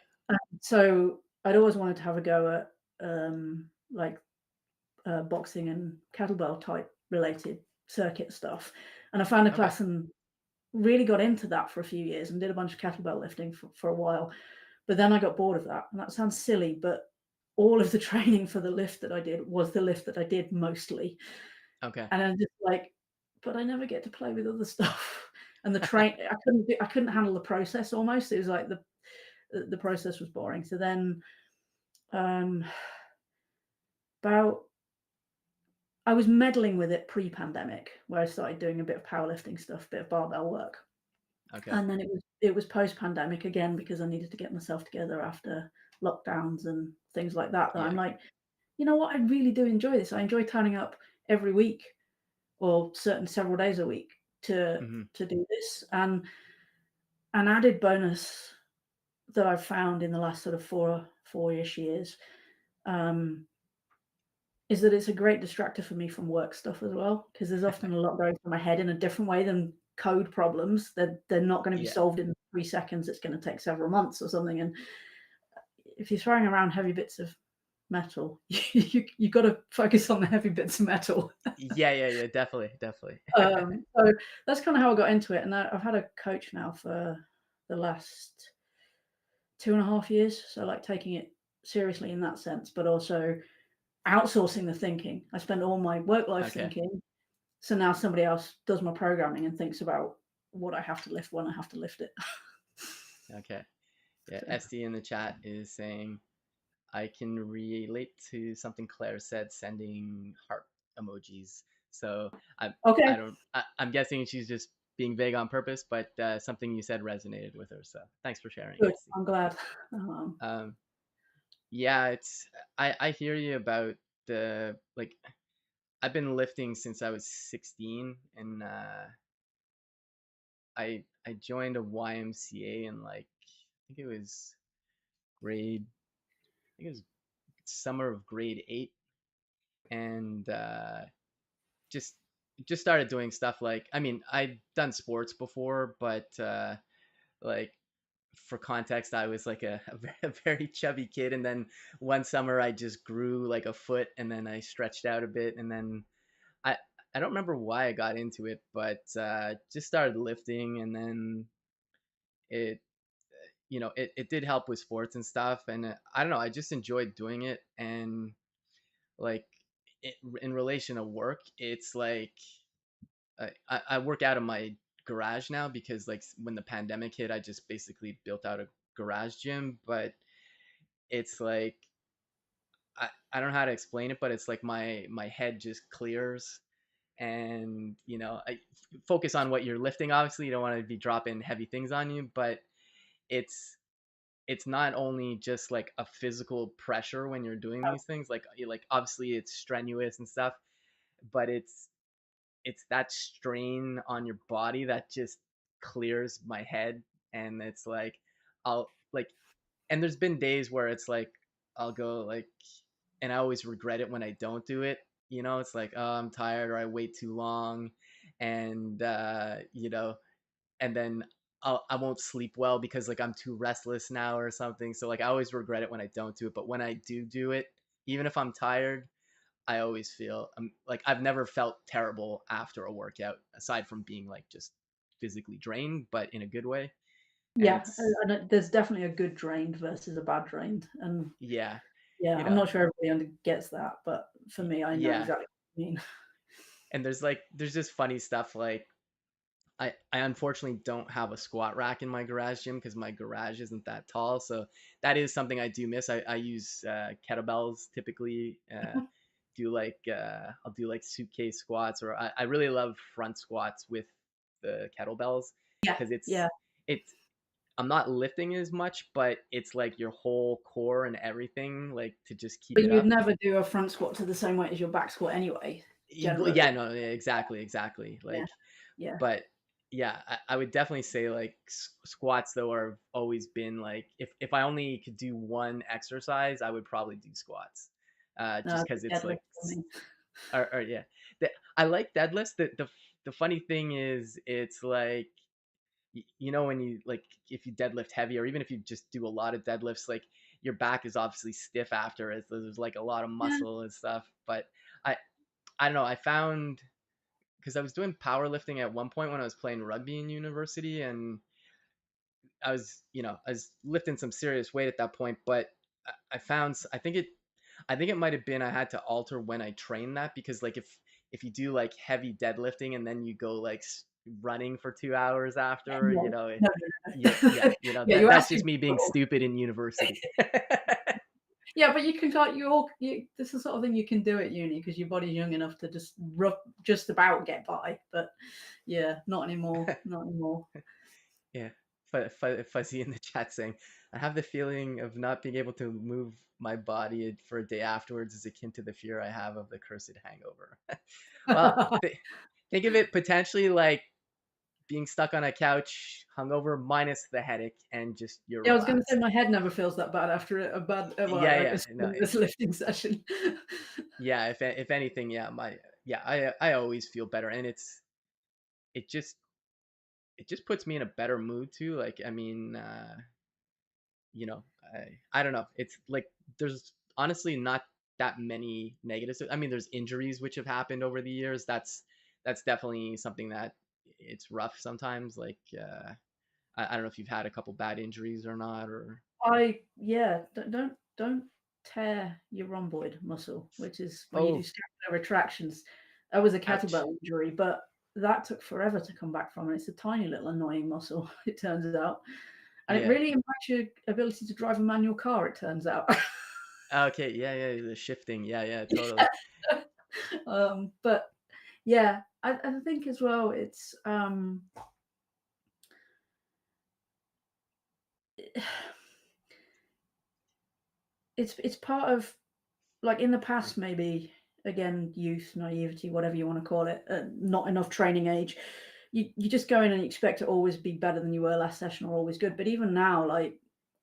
So I'd always wanted to have a go at like boxing and kettlebell type related circuit stuff, and I found a Okay. class and really got into that for a few years and did a bunch of kettlebell lifting for a while. But then I got bored of that, and that sounds silly, but all of the training for the lift that I did was the lift that I did mostly, Okay. and I'm just like, but I never get to play with other stuff. And I couldn't handle the process almost. It was like the process was boring. So then, um, about I was meddling with it pre-pandemic, where I started doing a bit of powerlifting stuff, bit of barbell work. Okay. And then it was post-pandemic again because I needed to get myself together after lockdowns and things like that, that I'm Yeah. like, "You know what? I really do enjoy this. I enjoy turning up every week or certain several days a week to Hmm. to do this." And an added bonus that I've found in the last sort of four-ish years, um, is that it's a great distractor for me from work stuff as well, because there's often a lot going through my head in a different way than code problems. They're not gonna be Yeah. solved in 3 seconds, it's gonna take several months or something, and if you're throwing around heavy bits of metal, you gotta focus on the heavy bits of metal. Yeah. Yeah. Yeah. Definitely. Definitely. So that's kinda how I got into it, and I've had a coach now for the last 2.5 years, so, like, taking it seriously in that sense, but also outsourcing the thinking. I spend all my work life Okay. thinking, so now somebody else does my programming and thinks about what I have to lift when I have to lift it. Okay. Yeah. So, SD in the chat is saying I can relate to something Claire said, sending heart emojis. So I okay, don't. I'm guessing she's just being vague on purpose, but something you said resonated with her. So thanks for sharing, good. SD. I'm glad. Um, Um, yeah, it's. I hear you about the like. I've been lifting since I was 16, and I joined a YMCA in like I think it was grade. I think it was summer of grade 8, and just just started doing stuff like I mean I'd done sports before, but like for context, I was like a very chubby kid, and then one summer I just grew like a foot, and then I stretched out a bit, and then I I don't remember why I got into it, but just started lifting, and then it it did help with sports and stuff, and I don't know, I just enjoyed doing it, and like in relation to work, it's like I work out of my garage now because like when the pandemic hit, I just basically built out a garage gym. But it's like I don't know how to explain it, but it's like my head just clears, and I focus on what you're lifting. Obviously, you don't want to be dropping heavy things on you, but it's it's not only just like a physical pressure when you're doing these things. Like obviously it's strenuous and stuff, but it's that strain on your body that just clears my head, and it's like I'll like and there's been days where it's like I'll go like and I always regret it when I don't do it. It's like, oh, I'm tired or I wait too long, and and then I won't sleep well because like I'm too restless now or something. So like I always regret it when I don't do it, but when I do it, even if I'm tired, I always feel like I've never felt terrible after a workout, aside from being like just physically drained, but in a good way. And yeah, it's there's definitely a good drained versus a bad drained, and yeah, yeah, you I'm know, not sure everybody gets that, but for me, I know yeah. exactly what you mean. And there's just funny stuff like I unfortunately don't have a squat rack in my garage gym because my garage isn't that tall. So that is something I do miss. I use kettlebells typically. I'll do like suitcase squats, or I really love front squats with the kettlebells Yeah, because yeah, it's I'm not lifting as much, but it's like your whole core and everything like to just keep but it you'd up. never do a front squat to the same weight as your back squat anyway, Well, generally. yeah, no, yeah, exactly. Yeah, Like, yeah. but yeah, I would definitely say like squats though are always been like if I only could do one exercise, I would probably do squats. No, just because it's deadlift like, for me. or yeah, I like deadlifts. The funny thing is, it's like you know when you like if you deadlift heavy or even if you just do a lot of deadlifts, like your back is obviously stiff after it. There's like a lot of Yeah. muscle and stuff. But I I don't know. I found because I was doing powerlifting at one point when I was playing rugby in university, and I was lifting some serious weight at that point. But I found I think it might have been I had to alter when I trained that because like if you do like heavy deadlifting and then you go like running for 2 hours after, No, you know, no, yeah, no, yeah, no. you know Yeah, you're that's asking just me being for stupid in university. yeah, but you can like you all you this is the sort of thing you can do at uni because your body's young enough to just about get by. But yeah, not anymore. Not anymore. Yeah, fuzzy in the chat saying, "I have the feeling of not being able to move my body for a day afterwards is akin to the fear I have of the cursed hangover." Well, think of it potentially like being stuck on a couch, hungover, minus the headache, and just you're Yeah, I was gonna say relaxed. my head never feels that bad after a bad well, Yeah, a yeah, no, strenuous lifting session. yeah. If anything, yeah, yeah, I always feel better, and it just it just puts me in a better mood too. Like, I mean, I don't know. It's like there's honestly not that many negatives. I mean, there's injuries which have happened over the years. That's definitely something that it's rough sometimes. Like, I don't know if you've had a couple bad injuries or not, or I yeah, don't tear your rhomboid muscle, which is when you do oh, scapular retractions. That was a ouch. kettlebell injury, but that took forever to come back from, and it's a tiny little annoying muscle, it turns out. And it Yeah. really impacts your ability to drive a manual car, it turns out. Okay. Yeah. Yeah. The shifting. Yeah. Yeah. Totally. But yeah, I think as well it's part of like in the past maybe again youth naivety whatever you want to call it not enough training age you just go in and you expect to always be better than you were last session or always good but even now like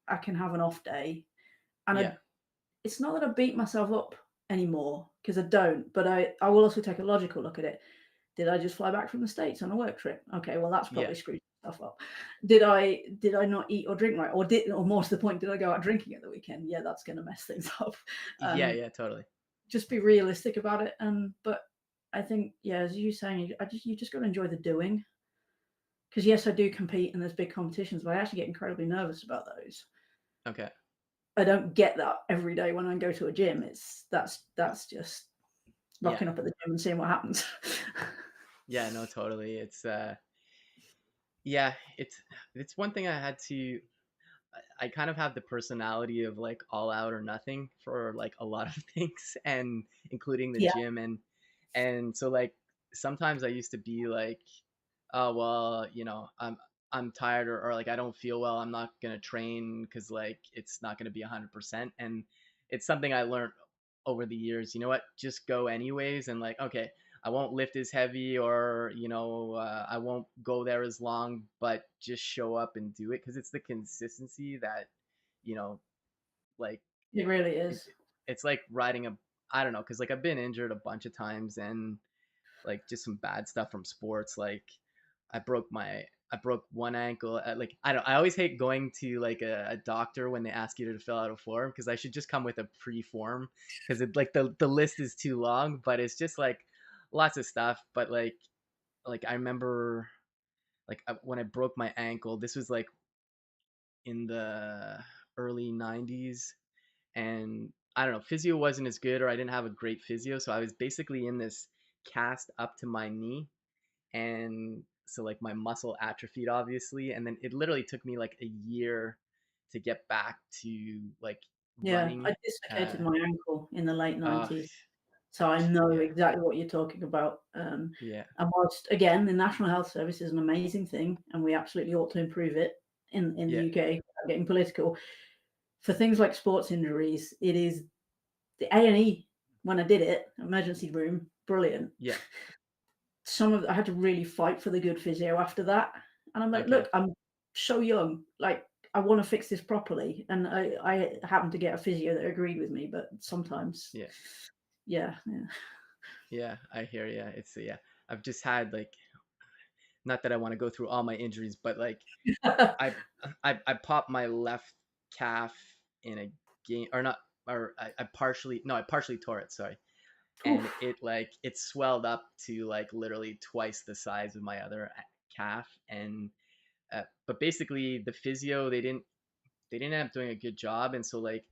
I can have an off day and Yeah. it's not that I beat myself up anymore because I don't but I will also take a logical look at it. Did I just fly back from the States on a work trip? Okay, well that's Yeah. probably screwed stuff up. Did I not eat or drink right? Or more to the point, did I go out drinking at the weekend? Yeah, that's gonna mess things up. Yeah. Um, Yeah. Totally. just be realistic about it. But I think, yeah, as you saying, you just gotta enjoy the doing. Because yes, I do compete and there's big competitions, but I actually get incredibly nervous about those. Okay. I don't get that every day when I go to a gym. That's just Yeah. rocking up at the gym and seeing what happens. Yeah. No. Totally. Yeah. It's one thing I had to. I kind of have the personality of like all out or nothing for like a lot of things and including the Yeah, gym and so like sometimes I used to be like oh well I'm tired or like I don't feel well I'm not gonna train because like it's not gonna be 100% and it's something I learned over the years. You know what, just go anyways and like okay I won't lift as heavy or I won't go there as long but just show up and do it because it's the consistency that you know like it really it, is. it's like riding a I don't know because like I've been injured a bunch of times and like just some bad stuff from sports. Like I broke one ankle. Like I don't. I always hate going to like a doctor when they ask you to fill out a form because I should just come with a pre-form because it like the list is too long. But it's just like lots of stuff. But like I remember like when I broke my ankle. This was like in the early '90s, and I don't know. Physio wasn't as good, or I didn't have a great physio, so I was basically in this cast up to my knee and so like my muscle atrophied obviously and then it literally took me like a year to get back to like Yeah, I running dislocated my ankle in the late uh 90s, so I know yeah exactly what you're talking about, yeah and whilst, again, the National Health Service is an amazing thing, and we absolutely ought to improve it in the yeah UK, without getting political. For things like sports injuries, it is the A&E when I did it, emergency room, brilliant. yeah I had to really fight for the good physio after that, and I'm like, okay "Look, I'm so young, like, I want to fix this properly, and I happen to get a physio that agreed with me, but sometimes, Yeah. yeah, yeah. Yeah, I hear you. It's yeah. I've just had like, not that I want to go through all my injuries, but like I I popped my left calf in a game, or not, or I partially, no, I partially tore it, sorry. And Oof. it swelled up to like literally twice the size of my other calf. And but basically the physio, they didn't end up doing a good job. And so like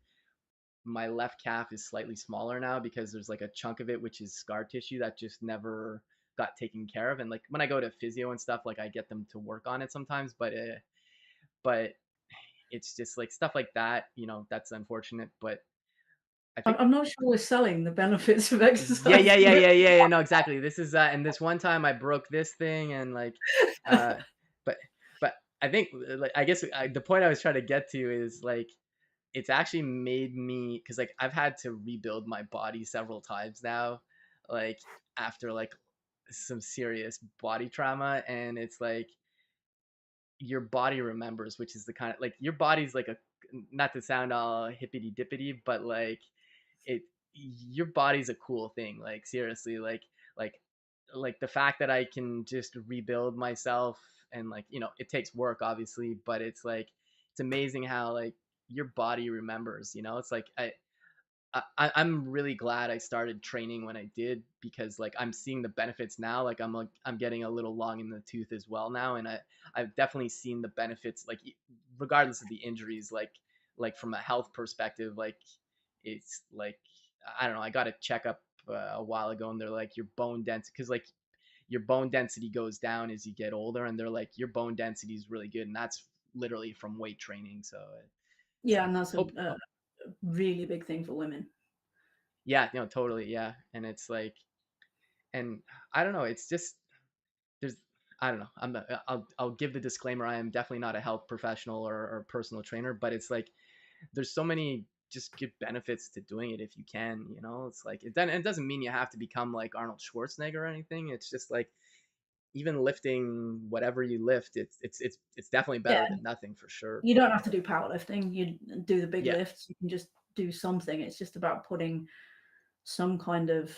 my left calf is slightly smaller now because there's like a chunk of it which is scar tissue that just never got taken care of. And like when I go to physio and stuff, like I get them to work on it sometimes, but it's just like stuff like that, that's unfortunate. But I think, I'm not sure we're selling the benefits of yeah, exercise. yeah, yeah, yeah, yeah, yeah, no, exactly. This is and this one time I broke this thing, and like uh but but I think, like, I guess the point I was trying to get to is like it's actually made me, because like I've had to rebuild my body several times now, like after like some serious body trauma. And it's like your body remembers, which is the kind of like your body's like a, not to sound all hippity dippity, but like it your body's a cool thing, like seriously, like like the fact that I can just rebuild myself. And like, it takes work obviously, but it's like it's amazing how like your body remembers. It's like I'm really glad I started training when I did, because like I'm seeing the benefits now. Like I'm getting a little long in the tooth as well now. And I've definitely seen the benefits, like regardless of the injuries, like from a health perspective. Like it's like, I don't know, I got a checkup a while ago, and they're like your bone density, because like your bone density goes down as you get older, and they're like your bone density is really good, and that's literally from weight training. So Yeah, and that's a, hope, a really big thing for women. yeah, totally, yeah. And it's like, and I don't know, it's just there's, I don't know, I'll give the disclaimer, I am definitely not a health professional or personal trainer, but it's like there's so many just good benefits to doing it if you can. It's like it doesn't mean you have to become like Arnold Schwarzenegger or anything. It's just like even lifting whatever you lift, it's definitely Yeah, better than nothing for sure. you don't have to do powerlifting. You do the big Yeah, lifts. You can just do something. It's just about putting some kind of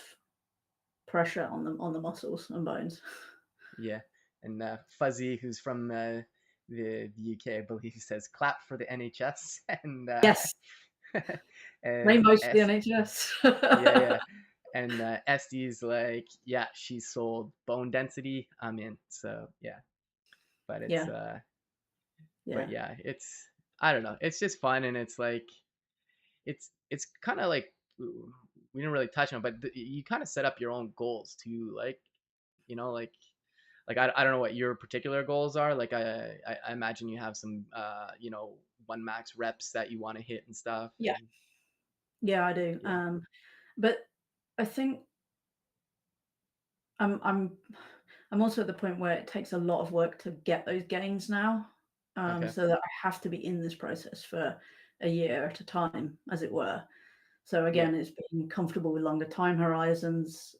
pressure on the muscles and bones. yeah. And Fuzzy, who's from the UK, I believe, he says clap for the NHS. And Yes, and rainbows for the S, NHS. yeah, yeah. And Estee's like, yeah, she sold bone density, I'm in. So yeah, but it's Yeah, but yeah, yeah, it's, I don't know, it's just fun. And it's like it's kind of like, we didn't really touch on, but you kind of set up your own goals too, like, like I don't know what your particular goals are. Like I imagine you have some one max reps that you want to hit and stuff. yeah, And yeah. I do. yeah, But I think I'm I'm I'm also at the point where it takes a lot of work to get those gains now, okay, so that I have to be in this process for a year at a time, as it were. So yeah, again, it's being comfortable with longer time horizons.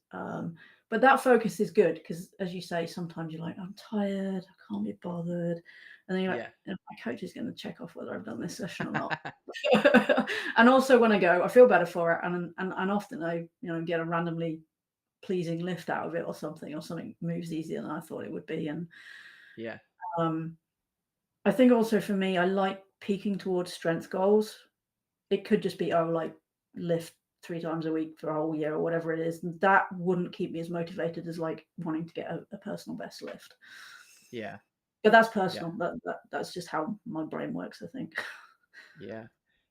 But that focus is good because, as you say, sometimes you're like, I'm tired, I can't be bothered. And then you're like, yeah. my coach is going to check off whether I've done this session or not. And also when I go, I feel better for it. And often I, get a randomly pleasing lift out of it or something moves easier than I thought it would be. And Yeah, um, I think also for me, I like peaking towards strength goals. It could just be, oh, like lift 3 times a week for a whole year or whatever it is. And that wouldn't keep me as motivated as like wanting to get a personal best lift. yeah, But that's yeah, personal. That's just how my brain works, I think. yeah,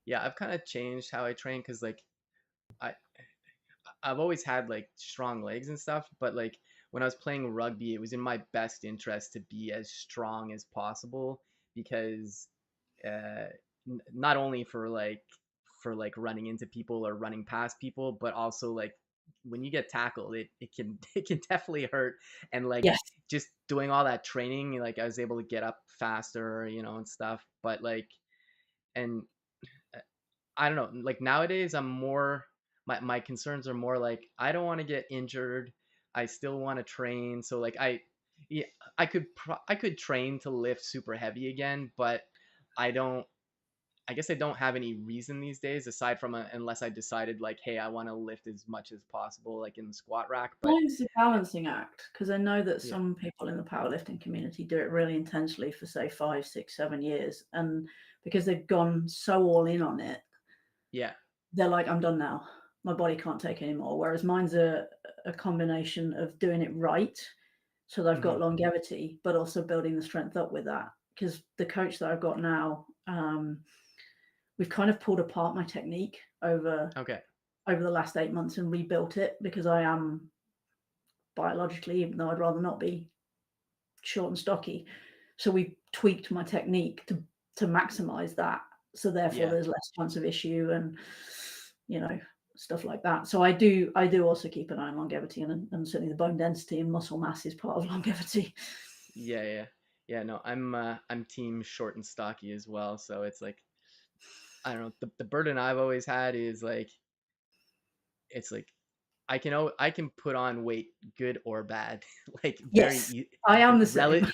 yeah. I've kind of changed how I train, because like I I've always had like strong legs and stuff, but like when I was playing rugby, it was in my best interest to be as strong as possible, because uh, not only for like running into people or running past people, but also like when you get tackled, it can it can definitely hurt. And like Yes. just doing all that training, like I was able to get up faster, and stuff. But like, and I don't know. Like nowadays, I'm more, my concerns are more like I don't want to get injured. I still want to train. So like yeah, I could train to lift super heavy again, but I don't. I guess I don't have any reason these days aside from unless I decided like, hey, I want to lift as much as possible, like in the squat rack. But Sometimes it's a balancing act because I know that yeah, some people in the powerlifting community do it really intensely for say 5, 6, 7 years, and because they've gone so all in on it, yeah, they're like, "I'm done now. My body can't take any more." Whereas mine's a combination of doing it right, so that I've hmm got longevity, but also building the strength up with that. Because the coach that I've got now, we've kind of pulled apart my technique okay, over the last 8 months and rebuilt it because I am biologically, even though I'd rather not be, short and stocky. So we tweaked my technique to maximize that. So therefore yeah, there's less chance of issue and you know stuff like that. So I do also keep an eye on longevity and certainly the bone density and muscle mass is part of longevity. yeah. Yeah, no, I'm team short and stocky as well. So it's like I don't know. The burden I've always had is like it's like I can put on weight good or bad like Yes, I am the rel- same.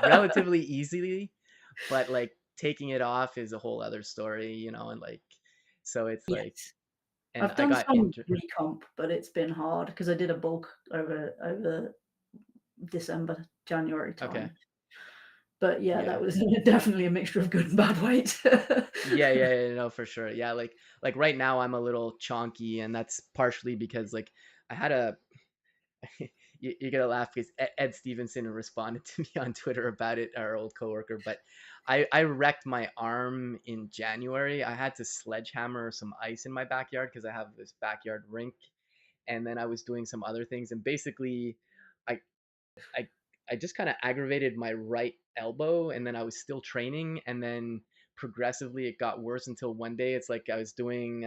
relatively easily, but like taking it off is a whole other story, and like so it's like Yes. and I've I done got some injured. recomp, but it's been hard because I did a bulk over December, January Okay. time. But yeah, Yeah. that was definitely a mixture of good and bad weight. Yeah, no, for sure. Yeah, like right now I'm a little chonky, and that's partially because like I had a you're gonna laugh because Ed Stevenson responded to me on Twitter about it, our old coworker. But I wrecked my arm in January. I had to sledgehammer some ice in my backyard because I have this backyard rink, and then I was doing some other things, and basically, I I I just kind of aggravated my right elbow, and then I was still training, and then progressively it got worse until one day it's like I was doing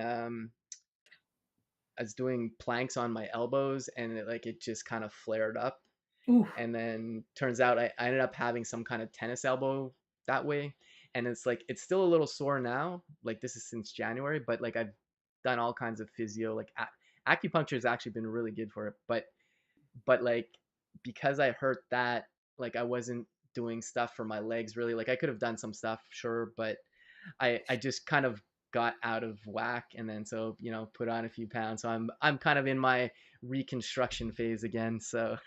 planks on my elbows, and it just kind of flared up, Ooh, and then turns out I ended up having some kind of tennis elbow that way, and it's like it's still a little sore now. Like this is since January, but like I've done all kinds of physio. Like acupuncture has actually been really good for it, but like because I hurt that, like I wasn't doing stuff for my legs really. Like I could have done some stuff, sure, but I just kind of got out of whack, and then so put on a few pounds. So I'm kind of in my reconstruction phase again. So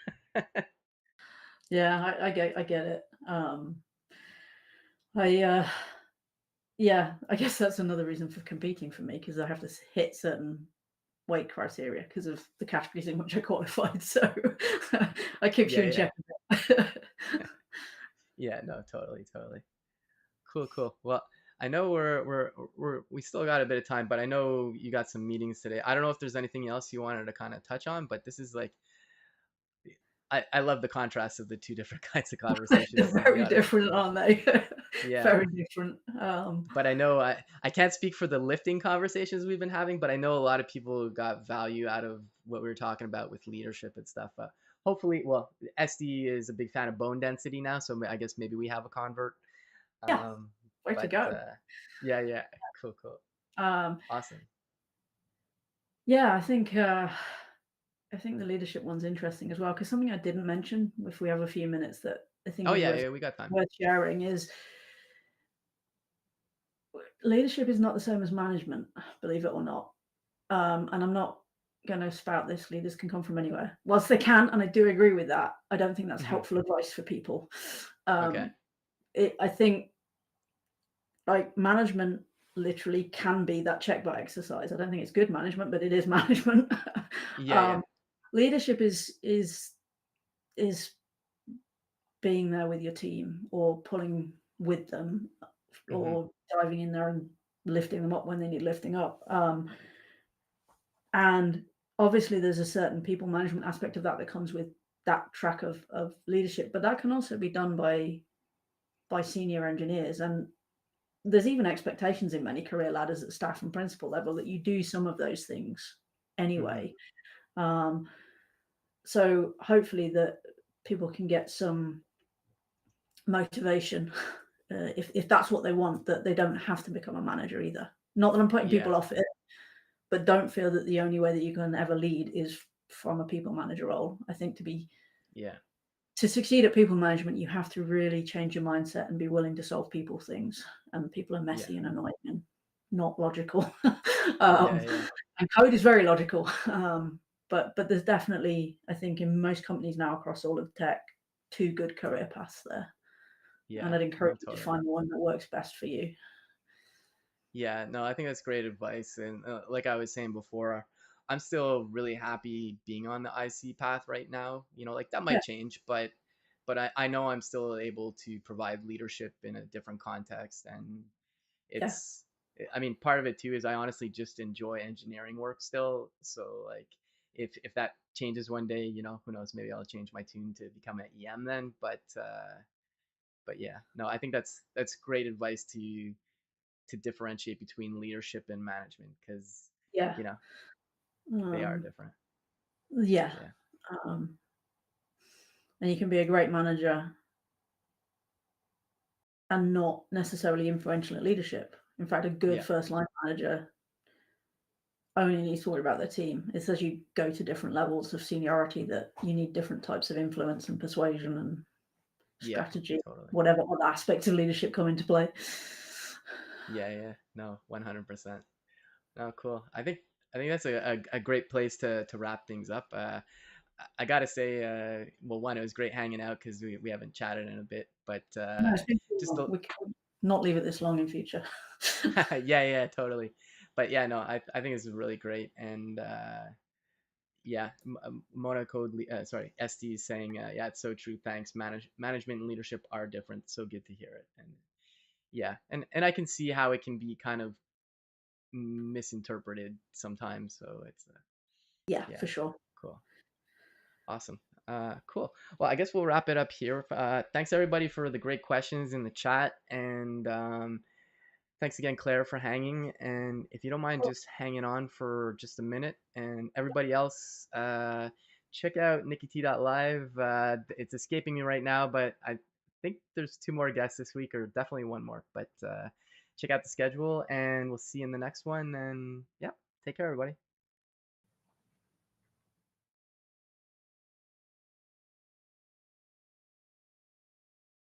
yeah, I get it. I yeah, I guess that's another reason for competing for me because I have to hit certain weight criteria because of the categories in which I qualified. So I keeps you yeah, in yeah, check a bit. yeah. No, totally. Cool. Well, I know we still got a bit of time, but I know you got some meetings today. I don't know if there's anything else you wanted to kind of touch on, but this is like I love the contrast of the two different kinds of conversations, They're to be very honest. different, aren't they? Yeah. Very different. But I know I can't speak for the lifting conversations we've been having, but I know a lot of people got value out of what we were talking about with leadership and stuff. Hopefully, well, SD is a big fan of bone density now, so I guess maybe we have a convert. Yeah, Um, way to but go. yeah, cool, Um, awesome. yeah, I think the leadership one's interesting as well because something I didn't mention, if we have a few minutes, that I think Oh is yeah, worth yeah, we got time. worth sharing is leadership is not the same as management, believe it or not. And I'm not going to spout this. Leaders can come from anywhere. Whilst they can, and I do agree with that, I don't think that's Hmm. helpful advice for people. Okay. Um, I think like management literally can be that check by exercise. I don't think it's good management, but it is management. Yeah. um, leadership is being there with your team or pulling with them Hmm. or diving in there and lifting them up when they need lifting up. And obviously, there's a certain people management aspect of that that comes with that track of leadership, but that can also be done by senior engineers. And there's even expectations in many career ladders at staff and principal level that you do some of those things Hmm. anyway. Um, so hopefully that people can get some motivation if that's what they want, that they don't have to become a manager either. Not that I'm putting Yeah. people off it, but don't feel that the only way that you can ever lead is from a people manager role. I think to be Yeah. to succeed at people management, you have to really change your mindset and be willing to solve people things. And people are Yeah. messy and annoying and not logical. Yeah. um, Yeah. and code is very logical. But there's definitely, I think, in most companies now across all of tech, two good career paths there. And Yeah. I'd encourage No, you to totally. find the one that works best for you. Yeah, no, I think that's great advice. And like I was saying before, I'm still really happy being on the IC path right now. Like that Yeah, might change, but I know I'm still able to provide leadership in a different context. And yeah, it's, I mean, part of it too is I honestly just enjoy engineering work still. So like, if that changes one day, who knows? Maybe I'll change my tune to become an EM then. But yeah, no, I think that's great advice to differentiate between leadership and management because yeah. you know they are Um, different. yeah. Yeah, Um, and you can be a great manager and not necessarily influential at leadership. In fact, a good yeah, first line manager only needs to worry about their team. It's as you go to different levels of seniority that you need different types of influence and persuasion and yeah, strategy, totally. whatever other aspects of leadership come into play. Yeah, yeah, no, 100%. No, cool. I think that's a great place to wrap things up. I gotta say, well, one, it was great hanging out because we haven't chatted in a bit, but No, it's been too just long. We can not leave it this long in future. yeah, yeah, totally. But yeah, no, I think this is really great, and yeah, Monaco, sorry, ST is saying, yeah, it's so true. Thanks. Management and leadership are different. So good to hear it. And yeah, and I can see how it can be kind of misinterpreted sometimes. So it's Yeah, yeah, for sure. cool, awesome, cool. Well, I guess we'll wrap it up here. Thanks everybody for the great questions in the chat, and thanks again, Claire, for hanging. And if you don't mind just hanging on for just a minute, and everybody else, check out NikkiT.live. It's escaping me right now, but I think there's two more guests this week, or definitely one more. But check out the schedule, and we'll see you in the next one. And yeah, take care, everybody.